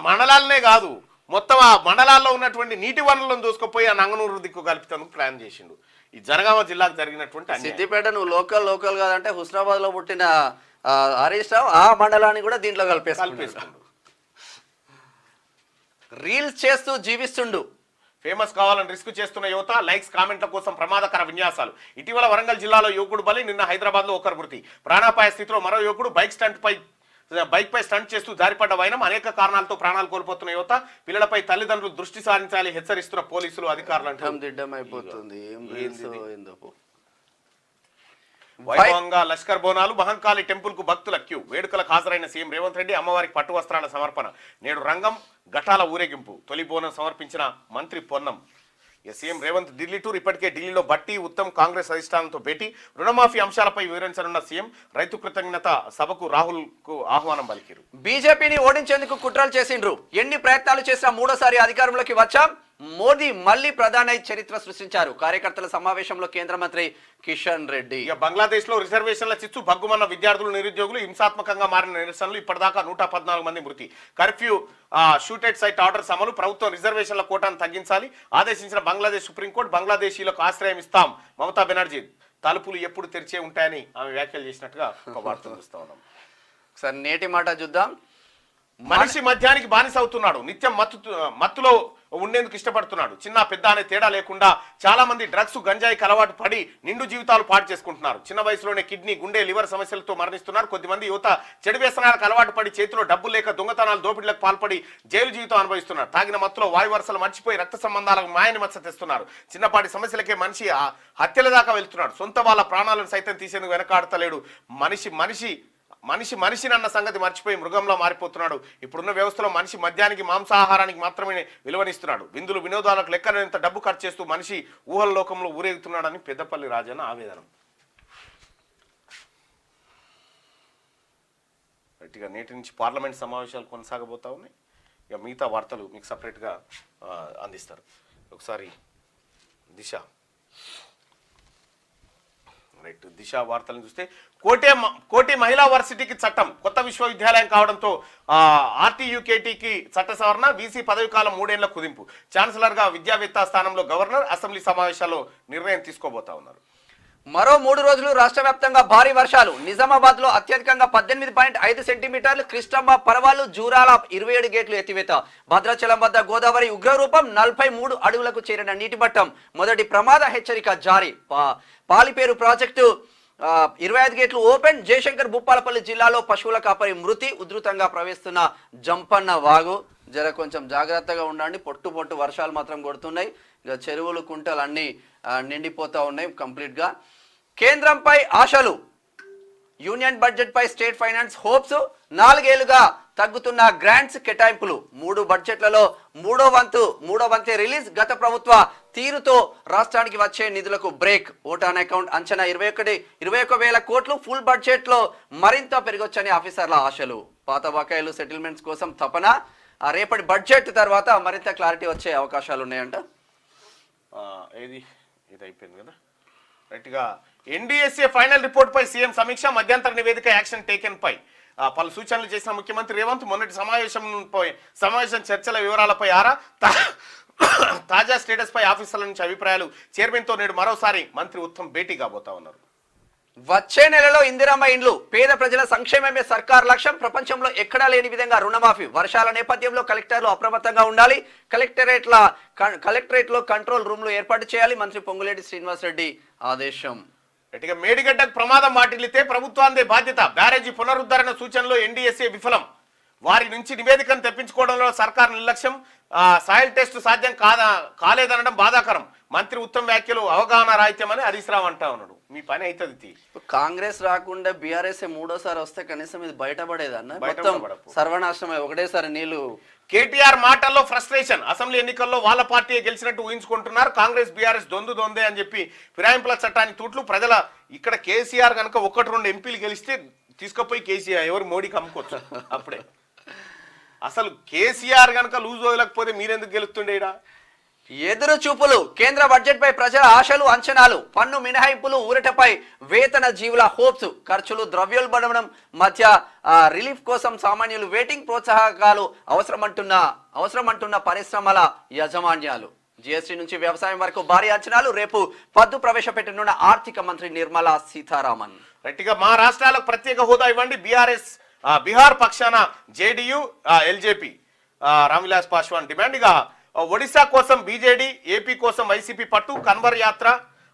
మండలాలనే కాదు, మొత్తం ఆ మండలాల్లో ఉన్నటువంటి నీటి వనరులను దూసుకుపోయి ఆ నంగనూరు దిక్కు కలిపితందుకు ప్లాన్ చేసిండు. ఈ జనగామ జిల్లాకు జరిగినటువంటి సిద్దిపేట నువ్వు లోకల్ కాదంటే హుస్నాబాద్ లో పుట్టిన హరీష్ రావు ఆ మండలాన్ని కూడా దీంట్లో కలిపేసుకుండు. రీల్స్ చేస్తూ జీవిస్తుండు. ఫేమస్ కావాలని రిస్క్ చేస్తున్న యువత లైక్స్ కామెంట్ల కోసం ప్రమాదకర విన్యాసాలు. ఇటీవల వరంగల్ జిల్లాలో యువకుడు బలి. నిన్న హైదరాబాద్ లో ఒకరు మృతి. ప్రాణాపాయ స్థితిలో మరో యువకుడు బైక్ పై స్టంట్ చేస్తూ జారిపడ్డ వైనం. అనేక కారణాలతో ప్రాణాలు కోల్పోతున్న యువత. పిల్లలపై తల్లిదండ్రులు దృష్టి సారించాలి హెచ్చరిస్తున్న పోలీసులు అధికారులు. వైభవంగా లష్కర్ బోనాలు. మహంకాళి టెంపుల్ కు భక్తుల క్యూ. వేడుకలకు హాజరైన సీఎం రేవంత్ రెడ్డి. అమ్మవారికి పట్టు వస్త్రాల సమర్పణ. నేడు రంగం ఘటాల ఊరేగింపు. తొలి బోనం సమర్పించిన మంత్రి పొన్నం. CM Revanth Delhi tour. ఇప్పటికే ఢిల్లీలో భట్టి ఉత్తమ్ కాంగ్రెస్ అధిష్టానంతో భేటీ. రుణమాఫీ అంశాలపై వివరించనున్న సీఎం. రైతు కృతజ్ఞత సభకు రాహుల్ కు ఆహ్వానం పలికిరు. బీజేపీని ఓడించేందుకు కుట్రలు చేసిండ్రు. ఎన్ని ప్రయత్నాలు చేసినా 3వ అధికారంలోకి వచ్చాం. మోదీ మళ్లీ ప్రధాని చరిత్ర సృష్టించారు. కార్యకర్తల సమావేశంలో కేంద్ర మంత్రి కిషన్ రెడ్డి. ఇక బంగ్లాదేశ్ లో రిజర్వేషన్ల చిచ్చు భగ్గుమన్న విద్యార్థులు నిరుద్యోగులు. హింసాత్మకంగా మారిన నిరసనలు. ఇప్పటిదాకా 114 మంది మృతి. కర్ఫ్యూ షూటెడ్ సైట్ ఆర్డర్స్ అమలు. ప్రభుత్వం రిజర్వేషన్ల కోటాను తగ్గించాలి ఆదేశించిన బంగ్లాదేశ్ సుప్రీంకోర్టు. బంగ్లాదేశీలకు ఆశ్రయం ఇస్తాం. మమతా బెనర్జీ. తలుపులు ఎప్పుడు తెరిచే ఉంటాయని ఆమె వ్యాఖ్యలు చేసినట్టుగా ఒక వార్త చూస్తా ఉన్నాం. ఒకసారి నేటి మాట చూద్దాం. మనిషి మద్యానికి బానిస అవుతున్నాడు. నిత్యం మత్తులో ఉండేందుకు ఇష్టపడుతున్నాడు. చిన్న పెద్ద అనే తేడా లేకుండా చాలా మంది డ్రగ్స్ గంజాయికి అలవాటు పడి నిండు జీవితాలు పాటు చేసుకుంటున్నారు. చిన్న వయసులోనే కిడ్నీ గుండె లివర్ సమస్యలతో మరణిస్తున్నారు. కొద్దిమంది యువత చెడు వ్యసనాలకు అలవాటు పడి చేతిలో డబ్బులు లేక దొంగతనాలు దోపిడీలకు పాల్పడి జైలు జీవితం అనుభవిస్తున్నారు. తాగిన మత్తులో వాయు వరుసలు మర్చిపోయి రక్త సంబంధాలకు మాయని మచ్చ తెస్తున్నారు. చిన్నపాటి సమస్యలకే మనిషి హత్యల దాకా వెళ్తున్నాడు. సొంత వాళ్ళ ప్రాణాలను సైతం తీసేందుకు వెనకాడతలేడు. మనిషిని అన్న సంగతి మర్చిపోయి మృగంలో మారిపోతున్నాడు. ఇప్పుడున్న వ్యవస్థలో మనిషి మద్యానికి మాంసాహారానికి మాత్రమే విలువనిస్తున్నాడు. విందులు వినోదాలకు లెక్కనంత డబ్బు ఖర్చు చేస్తూ మనిషి ఊహల లోకంలో ఊరేగుతున్నాడని పెద్దపల్లి రాజన్న ఆవేదన. ఇక నేటి నుంచి పార్లమెంట్ సమావేశాలు కొనసాగబోతా ఉన్నాయి. ఇక మిగతా వార్తలు మీకు సపరేట్గా అందిస్తారు. ఒకసారి దిశ వార్తలను చూస్తే కోటి మహిళా వర్సిటీకి చట్టం. కొత్త విశ్వవిద్యాలయం కావడంతో ఆర్టీయూకేటీకి చట్ట సవరణ. వీసీ పదవి కాలం 3 ఏళ్ల కుదింపు. ఛాన్సలర్ గా విద్యావేత్త స్థానంలో గవర్నర్. అసెంబ్లీ సమావేశాల్లో నిర్ణయం తీసుకోబోతా ఉన్నారు. మరో 3 రోజులు రాష్ట్ర వ్యాప్తంగా భారీ వర్షాలు. నిజామాబాద్ లో అత్యధికంగా 18.5 సెంటీమీటర్లు. కృష్ణమ్మ పరవాలు జూరాల 27 గేట్లు ఎత్తివేత. భద్రాచలం వద్ద గోదావరి ఉగ్రరూపం. 43 అడుగులకు చేరిన నీటి మట్టం. మొదటి ప్రమాద హెచ్చరిక జారీ. పాలిపేరు ప్రాజెక్టు 25 గేట్లు ఓపెన్. జయశంకర్ భూపాలపల్లి జిల్లాలో పశువుల కాపరి మృతి. ఉధృతంగా ప్రవేశిస్తున్న జంపన్న వాగు. కొంచెం జాగ్రత్తగా ఉండండి. పొట్టు వర్షాలు మాత్రం కొడుతున్నాయి. ఇక చెరువులు కుంటలు అన్నీ నిండిపోతా ఉన్నాయి కంప్లీట్గా. కేంద్రంపై ఆశలు. యూనియన్ బడ్జెట్ పై స్టేట్ ఫైనాన్స్ హోప్స్. 4 ఏళ్లుగా తగ్గుతున్న గ్రాంట్స్ కేటాయింపులు. 3 బడ్జెట్లలో మూడో వంతే రిలీజ్. గత ప్రభుత్వ తీరుతో రాష్ట్రానికి వచ్చే నిధులకు బ్రేక్. ఓటాన్ అకౌంట్ అంచనా 21,000 కోట్లు. ఫుల్ బడ్జెట్ లో మరింత పెరగొచ్చని ఆఫీసర్ల ఆశలు. పాత బకాయిలు సెటిల్మెంట్స్ కోసం తపన. రేపటి బడ్జెట్ తర్వాత మరింత క్లారిటీ వచ్చే అవకాశాలు ఉన్నాయంట. ఇది అయిపోయింది కదా. రైట్గా ఎన్డీఎస్ఏ ఫైనల్ రిపోర్ట్ పై సీఎం సమీక్ష. మధ్యంతర నివేదిక యాక్షన్ టేకెన్ పై పలు సూచనలు చేసిన ముఖ్యమంత్రి రేవంత్. మొన్నటి సమావేశం చర్చల వివరాలపై ఆరా. తాజా స్టేటస్ పై ఆఫీసర్ల నుంచి అభిప్రాయాలు. చైర్మన్ తో నేడు మరోసారి మంత్రి ఉత్తమ్ భేటీ కాబోతా ఉన్నారు. వచ్చే నెలలో ఇందిరమ్మ ఇండ్లు. పేద ప్రజల సంక్షేమమే సర్కార్ లక్ష్యం. ప్రపంచంలో ఎక్కడా లేని విధంగా రుణమాఫీ. వర్షాల నేపథ్యంలో కలెక్టర్లు అప్రమత్తంగా ఉండాలి. కలెక్టరేట్లో కంట్రోల్ రూమ్లు ఏర్పాటు చేయాలి. మంత్రి పొంగులేటి శ్రీనివాసరెడ్డి ఆదేశం. ఇక మేడిగడ్డకు ప్రమాదం వాటిల్లితే ప్రభుత్వాందే బాధ్యత. బ్యారేజీ పునరుద్ధరణ సూచనలో ఎన్డీఎస్ఏ విఫలం. వారి నుంచి నివేదికను తెప్పించుకోవడంలో సర్కార్ నిర్లక్ష్యం, సాయిల్ టెస్ట్ సాధ్యం కాలేదనడం బాధాకరం. మంత్రి ఉత్తమ్ వ్యాఖ్యలు అవగాహన రాహిత్యమని హరీష్ రావు అంటా ఉన్నాడు. మీ పని అవుతుంది. కాంగ్రెస్ రాకుండా బీఆర్ఎస్ మూడోసారి వస్తే కనీసం ఇది బయటపడేదన్న, మొత్తం సర్వనాశనమై ఒకటేసారి నీళ్లు. కేటీఆర్ మాటల్లో ఫ్రస్ట్రేషన్. అసెంబ్లీ ఎన్నికల్లో వాళ్ళ పార్టీ గెలిచినట్టు ఊహించుకుంటున్నారు. కాంగ్రెస్ బీఆర్ఎస్ దొందే అని చెప్పి ఫిరాయింపుల చట్టానికి తూట్లు. ప్రజల ఇక్కడ కేసీఆర్ కనుక 1-2 ఎంపీలు గెలిస్తే తీసుకుపోయి కేసీఆర్ ఎవరు మోడీకి అమ్ముకోవచ్చు. అప్పుడే అసలు కేసీఆర్ కనుక లూజ్ వదలకపోతే మీరెందుకు గెలుస్తుండే? ఎదురు చూపులు. కేంద్ర బడ్జెట్ పై ప్రజల ఆశలు అంచనాలు. పన్ను మినహాయింపులు, ఊరటపై వేతన జీవుల హోప్స్. ఖర్చులు ద్రవ్యోల్బణం మధ్య రిలీఫ్ కోసం సామాన్యులు వెయిటింగ్. ప్రోత్సాహకాలు అవసరమంటున్న పరిశ్రమల యాజమాన్యాలు. జిఎస్టీ నుంచి వ్యవసాయం వరకు భారీ అంచనాలు. రేపు పద్దు ప్రవేశపెట్టనున్న ఆర్థిక మంత్రి నిర్మలా సీతారామన్. గట్టిగా మా రాష్ట్రాలకు ప్రత్యేక హోదా ఇవ్వండి. బీహార్ పక్షాన JDU, LJP Ramvilas Paswan demand. ఇక ఒడిశా కోసం బీజేడీ, ఏపీ కోసం వైసీపీ పట్టు. కన్వర్ యాత్ర,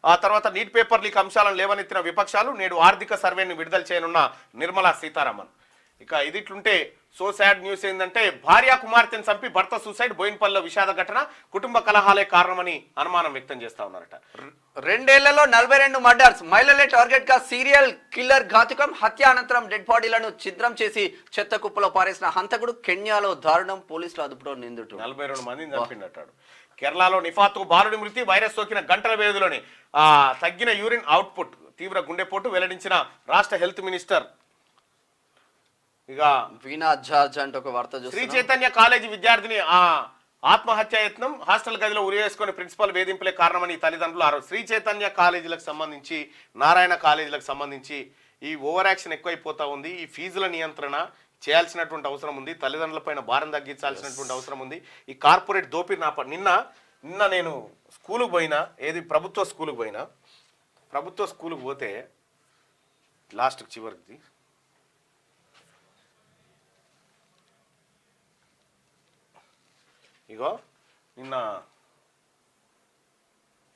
ఆ తర్వాత నీట్ పేపర్ లీక్ అంశాలను లేవనెత్తిన విపక్షాలు. నేడు ఆర్థిక సర్వేను విడుదల చేయనున్న నిర్మలా సీతారామన్. ఇక ఇదిట్లుంటే సో సాడ్ న్యూస్ ఏంటంటే భార్య కుమార్తెను చంపి భర్త సూసైడ్. బోయిన్పల్లిలో విషాద ఘటన. కుటుంబ కలహాలే కారణమని అనుమానం వ్యక్తం చేస్తా ఉన్నారట. 2 ఏళ్లలో 42 మర్డర్స్. మహిళలే టార్గెట్ గా సీరియల్ కిల్లర్ ఘాతుకం. హత్య అనంతరం డెడ్ బాడీలను ఛిద్రం చేసి చెత్త కుప్పలో పారేసిన హంతకుడు. కెన్యాలో దారుణం. పోలీసులు అదుపులో నిందితుడు. 42 మందిని చంపిండటాడు. కేరళలో నిఫాతో బాలుడి మృతి. వైరస్ సోకిన గంటల వ్యవధిలోనే తగ్గిన యూరిన్ అవుట్పుట్. తీవ్ర గుండెపోటు వెల్లడించిన రాష్ట్ర హెల్త్ మినిస్టర్. ఇక వీణా జార్జ్ అంటే ఒక వార్త చూస్తున్నాం. శ్రీ చైతన్య కాలేజీ విద్యార్థిని ఆత్మహత్య యత్నం. హాస్టల్ గదిలో ఉరివేసుకుని ప్రిన్సిపల్ వేధింపులే కారణమని తల్లిదండ్రులు శ్రీ చైతన్య కాలేజీలకు సంబంధించి, నారాయణ కాలేజీలకు సంబంధించి ఈ ఓవర్ యాక్షన్ ఎక్కువైపోతా ఉంది. ఈ ఫీజుల నియంత్రణ చేయాల్సినటువంటి అవసరం ఉంది. తల్లిదండ్రులపైన భారం తగ్గించాల్సినటువంటి అవసరం ఉంది. ఈ కార్పొరేట్ దోపిడీ నిన్న నేను స్కూలుకు పోయినా, ప్రభుత్వ స్కూలుకు పోతే లాస్ట్ చివరికి ఇగో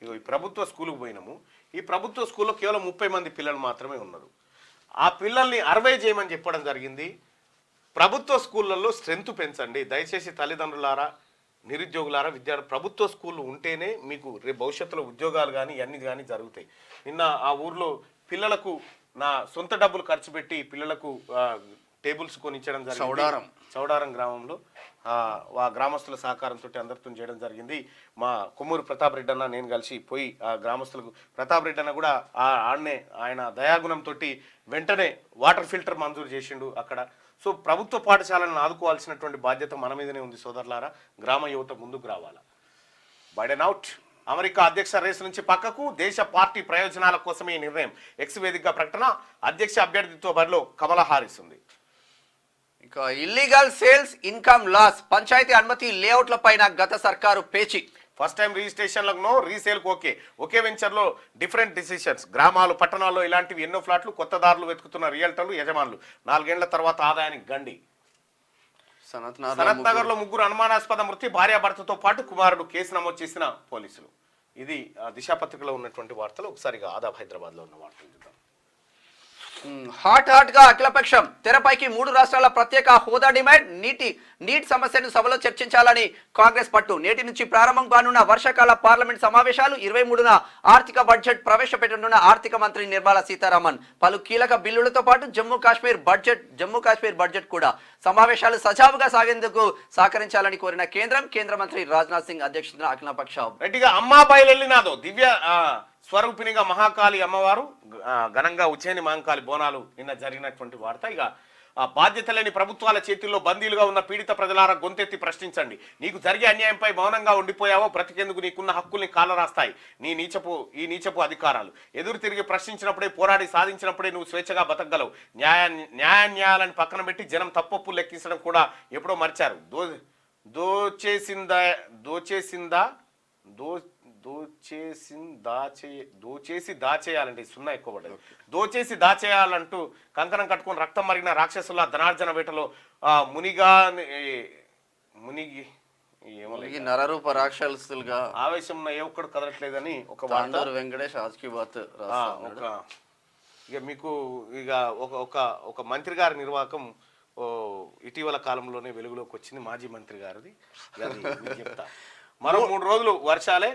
ఈ ప్రభుత్వ స్కూలుకు పోయినాము. ఈ ప్రభుత్వ స్కూల్లో కేవలం 30 మంది పిల్లలు మాత్రమే ఉన్నారు. ఆ పిల్లల్ని 60 చేయమని చెప్పడం జరిగింది. ప్రభుత్వ స్కూళ్ళల్లో స్ట్రెంత్ పెంచండి దయచేసి తల్లిదండ్రులారా, నిరుద్యోగులారా, విద్యార్థులు. ప్రభుత్వ స్కూళ్ళు ఉంటేనే మీకు రేపు భవిష్యత్తులో ఉద్యోగాలు కానీ ఇవన్నీ కానీ జరుగుతాయి. నిన్న ఆ ఊర్లో పిల్లలకు నా సొంత డబ్బులు ఖర్చు పెట్టి పిల్లలకు టేబుల్స్ కొనిచ్చడం జరిగింది. చౌడారం గ్రామంలో ఆ గ్రామస్తుల సహకారంతో అందరితో చేయడం జరిగింది. మా కొమ్మూరు ప్రతాప్ రెడ్డి అన్న నేను కలిసి పోయి ఆ గ్రామస్తులకు, ప్రతాప్ రెడ్డి అన్న కూడా ఆయన దయాగుణంతో వెంటనే వాటర్ ఫిల్టర్ మంజూరు చేసిండు అక్కడ. సో ప్రభుత్వ పాఠశాలను ఆదుకోవాల్సినటువంటి బాధ్యత మన మీదనే ఉంది సోదరులారా. గ్రామ యువత ముందుకు రావాలా. Biden out. అమెరికా అధ్యక్ష రేసు నుంచి పక్కకు. దేశ పార్టీ ప్రయోజనాల కోసమే ఈ నిర్ణయం. ఎక్స్ వేదికగా ప్రకటన. అధ్యక్ష అభ్యర్థితో బరిలో కమలా హారిస్ ఉంది. ఇక illegal sales, income loss. Panchayat అనుమతి లేఅవుట్ల పైన గత సర్కారు పేచి. ఫస్ట్ టైం రిజిస్ట్రేషన్లకు నో, రీసేల్కు ఓకే. ఒకే వెంచర్లో డిఫరెంట్ డిసిషన్స్. గ్రామాలు, పట్టణాల్లో ఇలాంటివి ఎన్నో ఫ్లాట్లు. కొత్త దారులు వెతుకుతున్న రియల్టర్లు, యజమానులు. 4 ఏళ్ల తర్వాత ఆదాయానికి గండి. సనత్ నగర్ లో 3 అనుమానాస్పద మృతి. భార్యాభర్తతో పాటు కుమారుడు. కేసు నమోదు చేసిన పోలీసులు. ఇది దిశాపత్రికలో ఉన్నటువంటి వార్తలు. ఒకసారిగా ఆదాబ్ హైదరాబాద్ లో ఉన్న వార్తలు చూద్దాం. హాట్ గా అఖిలపక్షం తెరపైకి. 3 రాష్ట్రాల ప్రత్యేక హోదా డిమాండ్. నీట్ సమస్యను సభలో చర్చించాలని కాంగ్రెస్ పట్టు. నేటి నుంచి ప్రారంభం కానున్న వర్షాకాల పార్లమెంట్ సమావేశాలు. 23న ఆర్థిక బడ్జెట్ ప్రవేశపెట్టనున్న ఆర్థిక మంత్రి నిర్మలా సీతారామన్. పలు కీలక బిల్లులతో పాటు జమ్మూ కాశ్మీర్ బడ్జెట్ కూడా. సమావేశాలు సజావుగా సాగేందుకు సహకరించాలని కోరిన కేంద్ర మంత్రి రాజ్నాథ్ సింగ్ అధ్యక్షతన అఖిలపక్ష. రెడ్డిగా అమ్మా బయలునాదో దివ్య స్వరూపిణిగా మహాకాళి అమ్మవారు ఘనంగా ఉజ్జయిని మహంకాళి బోనాలు నిన్న జరిగినటువంటి వార్త. ఇక బాధ్యత లేని ప్రభుత్వాల చేతుల్లో బందీలుగా ఉన్న పీడిత ప్రజలారా గొంతెత్తి ప్రశ్నించండి. నీకు జరిగే అన్యాయంపై మౌనంగా ఉండిపోయావో బ్రతికేందుకు నీకున్న హక్కుల్ని కాలరాస్తాయి ఈ నీచపు అధికారాలు. ఎదురు తిరిగి ప్రశ్నించినప్పుడే, పోరాడి సాధించినప్పుడే నువ్వు స్వేచ్ఛగా బతకగలవు. న్యాయాన్ని పక్కన పెట్టి జనం తప్పొప్పులు లెక్కించడం కూడా ఎప్పుడో మర్చారు. దోచేసి దాచేయాలంటే 0 ఎక్కువ పడ్డది. దోచేసి దాచేయాలంటూ కంకణం కట్టుకుని రక్తం మరిగిన రాక్షసుల ధనార్జన వేటలో మునిగి నరరూప రాక్షసులుగా ఆవేశం ఏ ఒక్కడు కదలట్లేదని ఒక వెంకటేష్ ఇక మీకు ఇక ఒక మంత్రి గారి నిర్వాహకం ఇటీవల కాలంలోనే వెలుగులోకి వచ్చింది మాజీ మంత్రి గారిది. అది మీకు చెప్తా. మరో 3 రోజులు వర్షాలే.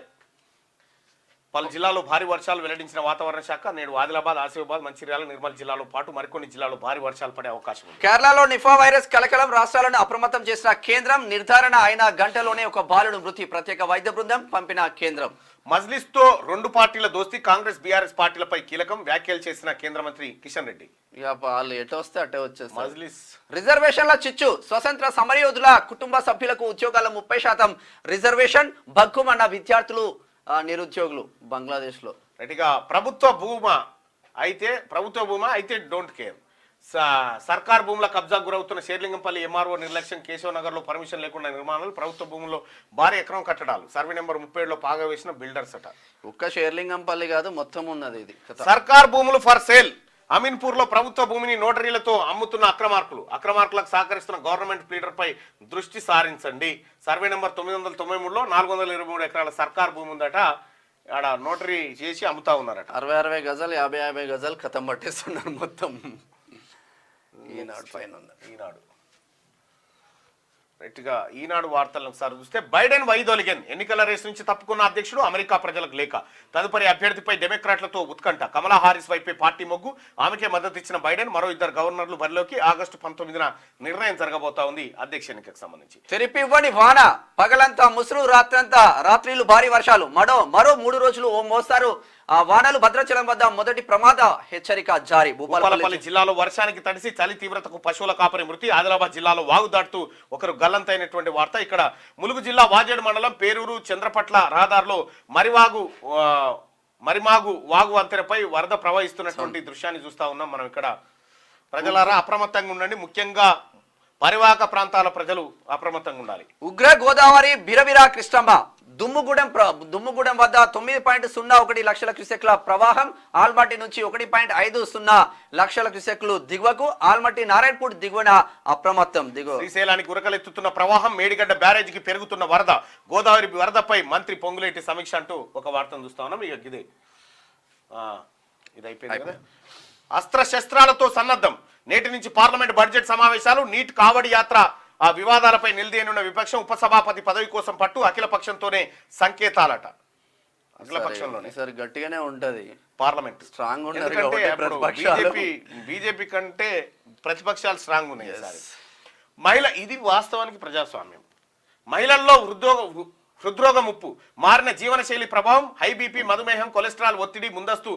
పలు జిల్లాల్లో భారీ వర్షాలు వెల్లడించిన వాతావరణ శాఖ. నేడు ఆదిలాబాద్, ఆసిఫాబాద్, మంచిర్యాల, నిర్మల్ జిల్లాలో పాటు మరికొన్ని జిల్లాల్లో భారీ వర్షాలు పడే అవకాశం ఉంది. కేరళలో నిఫా వైరస్ కలకలం, రాష్ట్రాలను అప్రమత్తం చేసిన కేంద్రం. నిర్ధారణ అయిన గంటలోనే ఒక బాలుడు మృతి, ప్రత్యేక వైద్య బృందం పంపిన కేంద్రం. మజ్లిస్ తో 2 పార్టీల దోస్తీ, కాంగ్రెస్ బీఆర్ఎస్ పార్టీలపై కీలకం వ్యాఖ్యలు చేసిన కేంద్ర మంత్రి కిషన్ రెడ్డి. ఇక వాళ్ళు ఎటు వస్తే అటే వచ్చేస్తారు. మజ్లిస్ రిజర్వేషన్ల చిచ్చు, స్వతంత్ర సమరయోధుల కుటుంబ సభ్యులకు ఉద్యోగాల 30% రిజర్వేషన్. భగ్గుమన్న విద్యార్థులు, నిరుద్యోగులు బంగ్లాదేశ్ లో. గట్టిగా ప్రభుత్వ భూమా అయితే డోంట్ కేర్. సర్కార్ భూముల కబ్జా గురవుతున్న షేర్లింగంపల్లి ఎంఆర్ఓ నిర్లక్ష్యం, కేశవనగర్ లో పర్మిషన్ లేకుండా నిర్మాణాలు, ప్రభుత్వ భూముల్లో భారీ ఎకరం కట్టడాలు, సర్వే నెంబర్ 37లో పాగా వేసిన బిల్డర్స్ అట. ఒక్క షేర్లింగంపల్లి కాదు, మొత్తం ఉన్నది ఇది. సర్కార్ భూములు ఫర్ సేల్. అమీన్పూర్ లో ప్రభుత్వ భూమిని నోటరీలతో అమ్ముతున్న అక్రమార్కులకు సహకరిస్తున్న గవర్నమెంట్ ప్లీడర్ పై దృష్టి సారించండి. సర్వే నెంబర్ 993లో 423 ఎకరాల సర్కార్ భూమి ఉందట. ఆడ నోటరీ చేసి అమ్ముతా ఉన్నారట. 60 గజాలు, 50 గజాలు కథం పట్టేస్తున్నారు మొత్తం. ఈనాడు పైన ఈనాడు రైట్గా ఈనాడు వార్తలను ఒకసారి చూస్తే, బైడెన్ వైదొలిగన్. ఎన్నికల రేసు నుంచి తప్పుకున్న అధ్యక్షుడు, అమెరికా ప్రజలకు లేఖ. తదుపరి అభ్యర్థిపై డెమోక్రాట్లతో ఉత్కంఠ. కమలా హారిస్ వైపే పార్టీ మొగ్గు, ఆమెకే మద్దతు ఇచ్చిన బైడెన్. మరో 2 గవర్నర్లు బరిలోకి. ఆగస్టు 19న నిర్ణయం జరగబోతా ఉంది అధ్యక్ష ఎన్నికకు సంబంధించి. తెరిపివ్వని వాన, పగలంతా ముసురు, రాత్రిలు భారీ వర్షాలు. మరో 3 రోజులు ఓ మోస్తారు వానలు. భద్రాచలం వద్ద మొదటి ప్రమాద హెచ్చరిక జారీ. భూపాలపల్లి జిల్లాలో వర్షానికి తడిసి చలి తీవ్రతకు పశువుల కాపరి మృతి. ఆదిలాబాద్ జిల్లాలో వాగు దాటుతూ ఒకరు గల్లంతైనటువంటి వార్త. ఇక్కడ ములుగు జిల్లా వాజేడు మండలం పేరూరు చంద్రపట్ల రహదారిలో మరిమాగు వాగు వంతెనపై వరద ప్రవహిస్తున్నటువంటి దృశ్యాన్ని చూస్తా ఉన్నాం మనం. ఇక్కడ ప్రజలారా అప్రమత్తంగా ఉండండి. ముఖ్యంగా పరివాహక ప్రాంతాల ప్రజలు అప్రమత్తంగా ఉండాలి. ఉగ్ర గోదావరి బిరబిరా కృష్ణమ్మ. దుమ్ముగూడెం వద్ద 9.01 లక్షల క్యూసెక్ల ప్రవాహం. ఆల్మట్టి నుంచి 1.50 లక్షల క్యూసెక్లు దిగువకు. ఆల్మట్టి నారాయణపూర్ దిగువన అప్రమత్తం. శ్రీశైలానికి ఉరకలెత్తుతున్న ప్రవాహం. మేడిగడ్డ బ్యారేజీకి పెరుగుతున్న వరద. గోదావరి వరదపై మంత్రి పొంగులేటి సమీక్ష అంటూ ఒక వార్తను చూస్తా ఉన్నాం. ఇక ఇది అయిపోయింది కదా. అస్త్రశస్త్రాలతో సన్నద్ధం. నేటి నుంచి పార్లమెంట్ బడ్జెట్ సమావేశాలు. నీట్ కావడి యాత్ర వివాదాలపై నిలదీయనున్న విపక్షం. ఉపసభాపతి పదవి కోసం పట్టు. అఖిల పక్షంతోనే సంకేతాలట. అఖిల పక్షంలోనే గట్టిగానే ఉంటది పార్లమెంట్. స్ట్రాంగ్ బీజేపీ కంటే ప్రతిపక్షాలు స్ట్రాంగ్ ఉన్నాయి. ఇది వాస్తవానికి ప్రజాస్వామ్యం. మహిళల్లో హృద్రోగ ముప్పు. మారిన జీవనశైలి ప్రభావం. హై బీపీ, మధుమేహం, కొలెస్ట్రాల్, ఒత్తిడి, ముందస్తు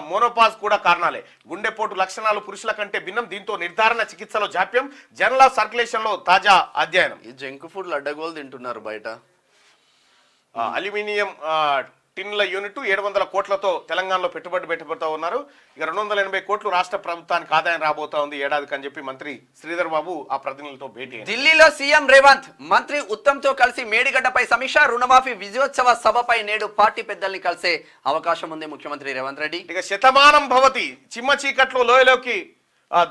మోనోపాజ్ కూడా కారణాలే. గుండెపోటు లక్షణాలు పురుషుల కంటే భిన్నం. దీంతో నిర్ధారణ, చికిత్సలో జాప్యం. జనరల్ ఆఫ్ సర్క్యులేషన్ లో తాజా అధ్యయనం. ఈ జంక్ ఫుడ్ అడ్డగోలు తింటున్నారు బయట. అల్యూమినియం టిన్ల యూనిట్ 700 కోట్లతో తెలంగాణలో పెట్టుబడి పెట్టబోతా ఉన్నారు. ఇక 280 కోట్లు రాష్ట్ర ప్రభుత్వానికి ఆదాయం రాబోతా ఉంది ఏడాదికి అని చెప్పి మంత్రి శ్రీధర్ బాబు ఆ ప్రతినిధులతో భేటీ. ఢిల్లీలో సీఎం రేవంత్ మంత్రి ఉత్తమ్ తో కలిసి మేడిగడ్డపై సమీక్ష. రుణమాఫీ విజయోత్సవ సభపై నేడు పార్టీ పెద్దల్ని కలిసే అవకాశం ఉంది ముఖ్యమంత్రి రేవంత్ రెడ్డి. ఇక శతమానం భవతి. చిమ్మ చీకట్లో లోయలోకి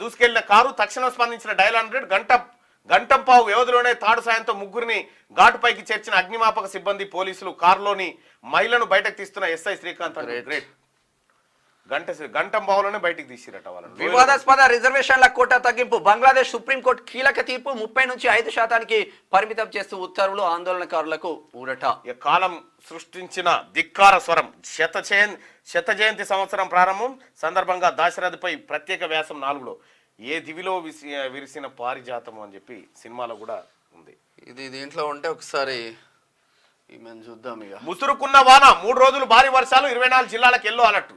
దూసుకెళ్లిన కారు. తక్షణం స్పందించిన డయల్ 100. గంటంపావు వ్యవధిలోనే తాడు సాయంతో 3గురిని ఘాటుపైకి చేర్చిన అగ్నిమాపక సిబ్బంది, పోలీసులు. కారులోని మహిళను బయటకు తీస్తున్న ఎస్ఐ శ్రీకాంత్. గ్రేట్. గంటంపావులోనే బయటకు తీసిరట వాళ్ళని. వివాదాస్పద రిజర్వేషన్ల కోటా తగ్గింపు. బంగ్లాదేశ్ సుప్రీంకోర్టు కీలక తీర్పు. 30 నుంచి 5% పరిమితం చేస్తూ ఉత్తర్వులు. ఆందోళనకారులకు ఊరట. కాలం సృష్టించిన ధిక్కార స్వరం. శత జయంతి సంవత్సరం ప్రారంభం సందర్భంగా దాశరథిపై ప్రత్యేక వ్యాసం 4లో. ఏ దివిలో విరిసిన పారిజాతం అని చెప్పి సినిమాలో కూడా ఉంది. ఇది దీంట్లో ఉంటే ఒకసారి చూద్దాం. ఇక ముసురుకున్న వాన. 3 రోజులు భారీ వర్షాలు. 24 జిల్లాలకు ఎల్లో అలర్ట్.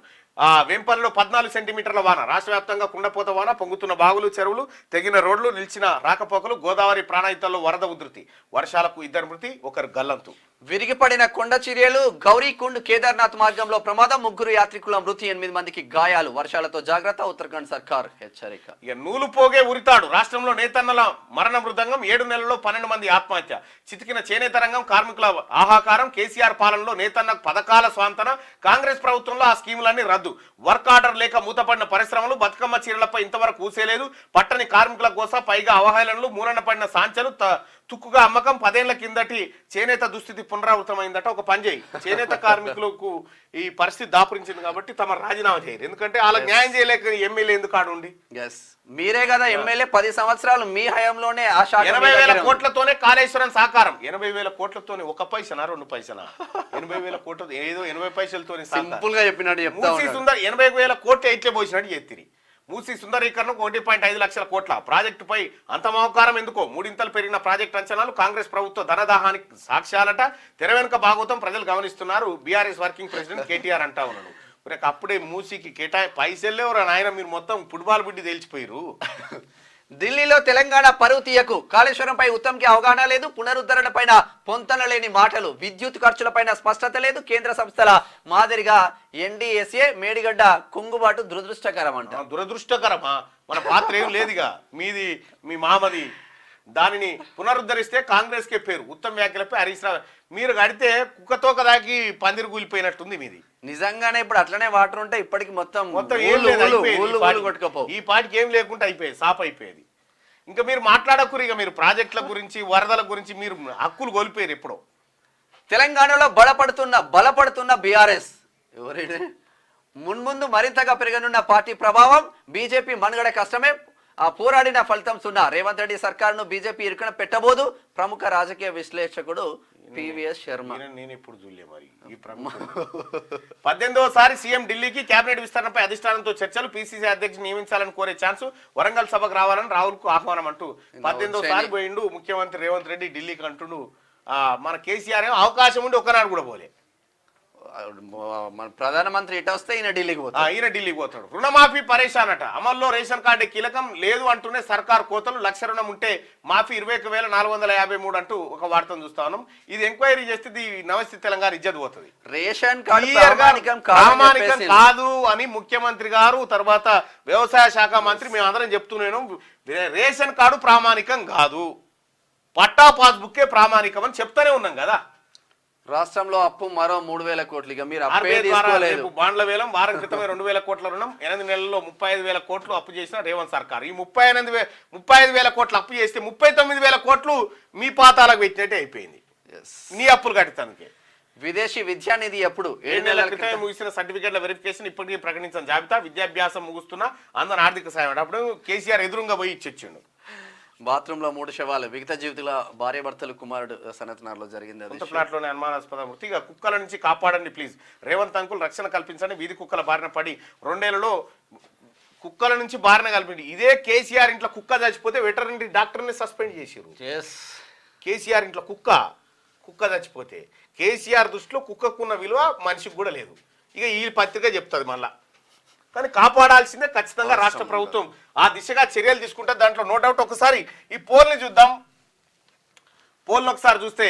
వేంపల్లిలో 14 సెంటీమీటర్ల వాన. రాష్ట్ర వ్యాప్తంగా కుండపోత వాన. పొంగుతున్న బాగులు, చెరువులు, తెగిన రోడ్లు, నిలిచిన రాకపోకలు. గోదావరి ప్రాణహితాల్లో వరద ఉధృతి. వర్షాలకు 2 మృతి, 1 గల్లంతు. విరిగిపడిన కొండ చర్యలు. గౌరీకుండ్ కేదార్నాథ్ మార్గంలో ప్రమాదం. 3 యాత్రికుల మృతి, 8 మందికి గాయాలు. వర్షాలతో జాగ్రత్త. ఉత్తరాఖండ్ సర్కార్ హెచ్చరిక. ఇక నూలు పోగే ఉరితాడు. రాష్ట్రంలో నేతన్నల మరణ మృదంగం. 7 నెలల్లో 12 మంది ఆత్మహత్య. చితికిన చేనేత రంగం. కార్మికుల ఆహాకారం. కేసీఆర్ పాలనలో నేతన్న పథకాల స్వాంతన. కాంగ్రెస్ ప్రభుత్వంలో ఆ స్కీములన్నీ రద్దు. వర్క్ ఆర్డర్ లేక మూతపడిన పరిశ్రమలు. బతుకమ్మ చీరలపై ఇంతవరకు ఊసేలేదు. పట్టని కార్మికుల కోసం పైగా అవహేళనలు. మూలన పడిన సాంచలు. తుక్కుగా అమ్మకం 10 ఏళ్ల కిందటి చేనేత దుస్థితి పునరావృతమైందట. ఒక పని చేయి, చేనేత కార్మికులకు ఈ పరిస్థితి దాపురించింది కాబట్టి తమ రాజీనామా చేయరు. ఎందుకంటే వాళ్ళకి న్యాయం చేయలేక ఎమ్మెల్యే ఎందుకు ఆడుండి. మీరే కదా ఎమ్మెల్యే 10 సంవత్సరాలు మీ హయాంలోనే ఆ శాఖ 80,000 కోట్లతోనే కాళేశ్వరం సాకారం. 80,000 కోట్లతోనే 1 పైసనా 2 పైసనా 80,000 కోట్ల ఏదో 80 పైసలతోనే సింపుల్ గా చెప్పినట్టు చెప్తా మూసీ సుందర్ 80,000 కోట్లు ఇట్లే పోసినట్టు చేతిరి. మూసీ సుందరీకరణకు 1.5 లక్షల కోట్ల ప్రాజెక్టుపై అంత మోకారం ఎందుకో? 3 ఇంతలు పెరిగిన ప్రాజెక్టు అంచనాలు కాంగ్రెస్ ప్రభుత్వ ధనదాహానికి సాక్ష్యాలట. తెర వెనుక భాగవతం ప్రజలు గమనిస్తున్నారు. బీఆర్ఎస్ వర్కింగ్ ప్రెసిడెంట్ కేటీఆర్ అంటా ఉన్నాడు. అప్పుడే మూసీకి పైసలు ఎవరు నాయన, మీరు మొత్తం ఫుట్బాల్ బుడ్డి తేల్చిపోయారు. ఢిల్లీలో తెలంగాణ పరువు తీయకు, కాళేశ్వరంపై ఉత్తమ్కి అవగాహన లేదు, పునరుద్ధరణ పైన పొంతన లేని మాటలు, విద్యుత్ ఖర్చులపైన స్పష్టత లేదు, కేంద్ర సంస్థల మాదిరిగా ఎన్డీఎస్ఏ మేడిగడ్డ కుంగుబాటు దురదృష్టకరం అంట. దురదృష్టకరమా? మన పాత్ర ఏం లేదుగా, మీది మీ మామది. దానిని పునరుద్ధరిస్తే కాంగ్రెస్ కే పేరు. ఉత్తమ్ వ్యాఖ్యలపై హరీష్ రావు మీరు కడితే కుక్కతోక దాకి పందిరి కూలిపోయినట్టుంది మీది. నిజంగానే ఇప్పుడు అట్లనే వాటర్ ఉంటే ఇప్పటికి మొత్తం ఈ పాటికి ఏం లేకుండా అయిపోయేది, సాప్ అయిపోయేది. ఇంకా మీరు మాట్లాడకూరు. ఇక మీరు ప్రాజెక్టుల గురించి వరదల గురించి మీరు హక్కులు కోల్పోయారు ఎప్పుడో. తెలంగాణలో బలపడుతున్న బీఆర్ఎస్ ఎవరైనా మున్ముందు మరింతగా పెరగనున్న పార్టీ ప్రభావం, బీజేపీ మనుగడ కష్టమే, ఆ పోరాడిన ఫలితం సున్నా, రేవంత్ రెడ్డి సర్కారును బీజేపీ ఇరుకున పెట్టబోదు, ప్రముఖ రాజకీయ విశ్లేషకుడు పివిఎస్ శర్మ. నేను ఇప్పుడు చూడలే మరి ఈ 18వసారి సీఎం ఢిల్లీకి కేబినెట్ విస్తరణపై అధిష్టానంతో చర్చలు, పీసీసీ అధ్యక్షుడు నియమించాలని కోరే ఛాన్స్, వరంగల్ సభకు రావాలని రాహుల్ కు ఆహ్వానం అంటూ 18వసారి పోయిండు ముఖ్యమంత్రి రేవంత్ రెడ్డి ఢిల్లీకి అంటుండు. మన కేసీఆర్ ఏమో అవకాశం ఉండి ఒక్కనాడు కూడా పోలే. మన ప్రధానమంత్రి ఇటు వస్తే ఈయన ఢిల్లీకి పోతాడు. రుణమాఫీ పరేషాన్ అట. అమల్లో రేషన్ కార్డు కీలకం లేదు అంటూనే సర్కార్ కోతలు, లక్ష రుణం ఉంటే మాఫీ 21,453 అంటూ ఒక వార్తను చూస్తా ఉన్నాం. ఇది ఎంక్వైరీ చేస్తే నమస్తే తెలంగాణ ఇజ్జత్ పోతుంది. రేషన్ కార్డు ప్రామాణికం కాదు అని ముఖ్యమంత్రి గారు, తర్వాత వ్యవసాయ శాఖ మంత్రి మేమందరం చెప్తున్నాను. రేషన్ కార్డు ప్రామాణికం కాదు, పట్టా పాస్బుక్కే ప్రామాణికం అని చెప్తానే ఉన్నాం కదా. రాష్ట్రంలో అప్పు మరో 3,000 కోట్లు. ఇక మీరు బాండ్ల వేలం వారం క్రితమే 2,000 కోట్ల రుణం, 8 నెలల్లో 35,000 కోట్లు అప్పు చేసిన రేవంత్ సర్కార్. ఈ 35,000 కోట్లు అప్పు చేస్తే 39,000 కోట్లు మీ పాతాలకు పెట్టినట్టే అయిపోయింది. నీ అప్పులు కట్టడానికి విదేశీ విద్యా నిధి ఎప్పుడు 7 నెలల క్రితమే ముగిసిన సర్టిఫికేట్ల వెరిఫికేషన్ ఇప్పటికీ ప్రకటించిన జాబితా, విద్యాభ్యాసం ముగుస్తున్న అందరూ ఆర్థిక సాయం. అప్పుడు కేసీఆర్ ఎదురుగా పోయి ఇచ్చిండు. బాత్రూమ్ లో 3 శవాలు, విగత జీవితుల భార్య భర్తలు కుమారుడు సనత్నార్లో జరిగింది. ఫ్లాట్లోనే అనుమానాస్పద మృతి. కుక్కల నుంచి కాపాడండి ప్లీజ్, రేవంత్ అంకుల్ రక్షణ కల్పించండి, వీధి కుక్కల బారిన పడి 2 ఏళ్లలో కుక్కల నుంచి బారిన కల్పిండి. ఇదే కేసీఆర్ ఇంట్లో కుక్క చచ్చిపోతే వెటర్నరీ డాక్టర్ని సస్పెండ్ చేసిరు. కేసీఆర్ ఇంట్లో కుక్క చచ్చిపోతే కేసీఆర్ దృష్టిలో కుక్కకున్న విలువ మనిషికి కూడా లేదు. ఇక ఈ పత్రిక చెప్తుంది మళ్ళా. కానీ కాపాడాల్సిందే ఖచ్చితంగా రాష్ట్ర ప్రభుత్వం ఆ దిశగా చర్యలు తీసుకుంటే దాంట్లో నో డౌట్. ఒకసారి ఈ పోల్ని చూద్దాం. పోల్ని ఒకసారి చూస్తే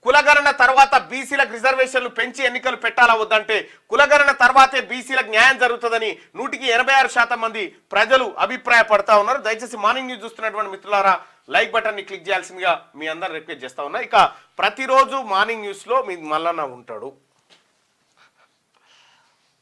కులగణన తర్వాత బీసీలకు రిజర్వేషన్లు పెంచి ఎన్నికలు పెట్టాలా వద్దంటే కులగణన తర్వాతే బీసీలకు న్యాయం జరుగుతుందని 86% మంది ప్రజలు అభిప్రాయపడతా ఉన్నారు. దయచేసి మార్నింగ్ న్యూస్ చూస్తున్నటువంటి మిత్రులారా లైక్ బటన్ని క్లిక్ చేయాల్సిందిగా మీ అందరూ రిక్వెస్ట్ చేస్తా ఉన్నా. ఇక ప్రతిరోజు మార్నింగ్ న్యూస్లో మీ మల్లన్న ఉంటాడు.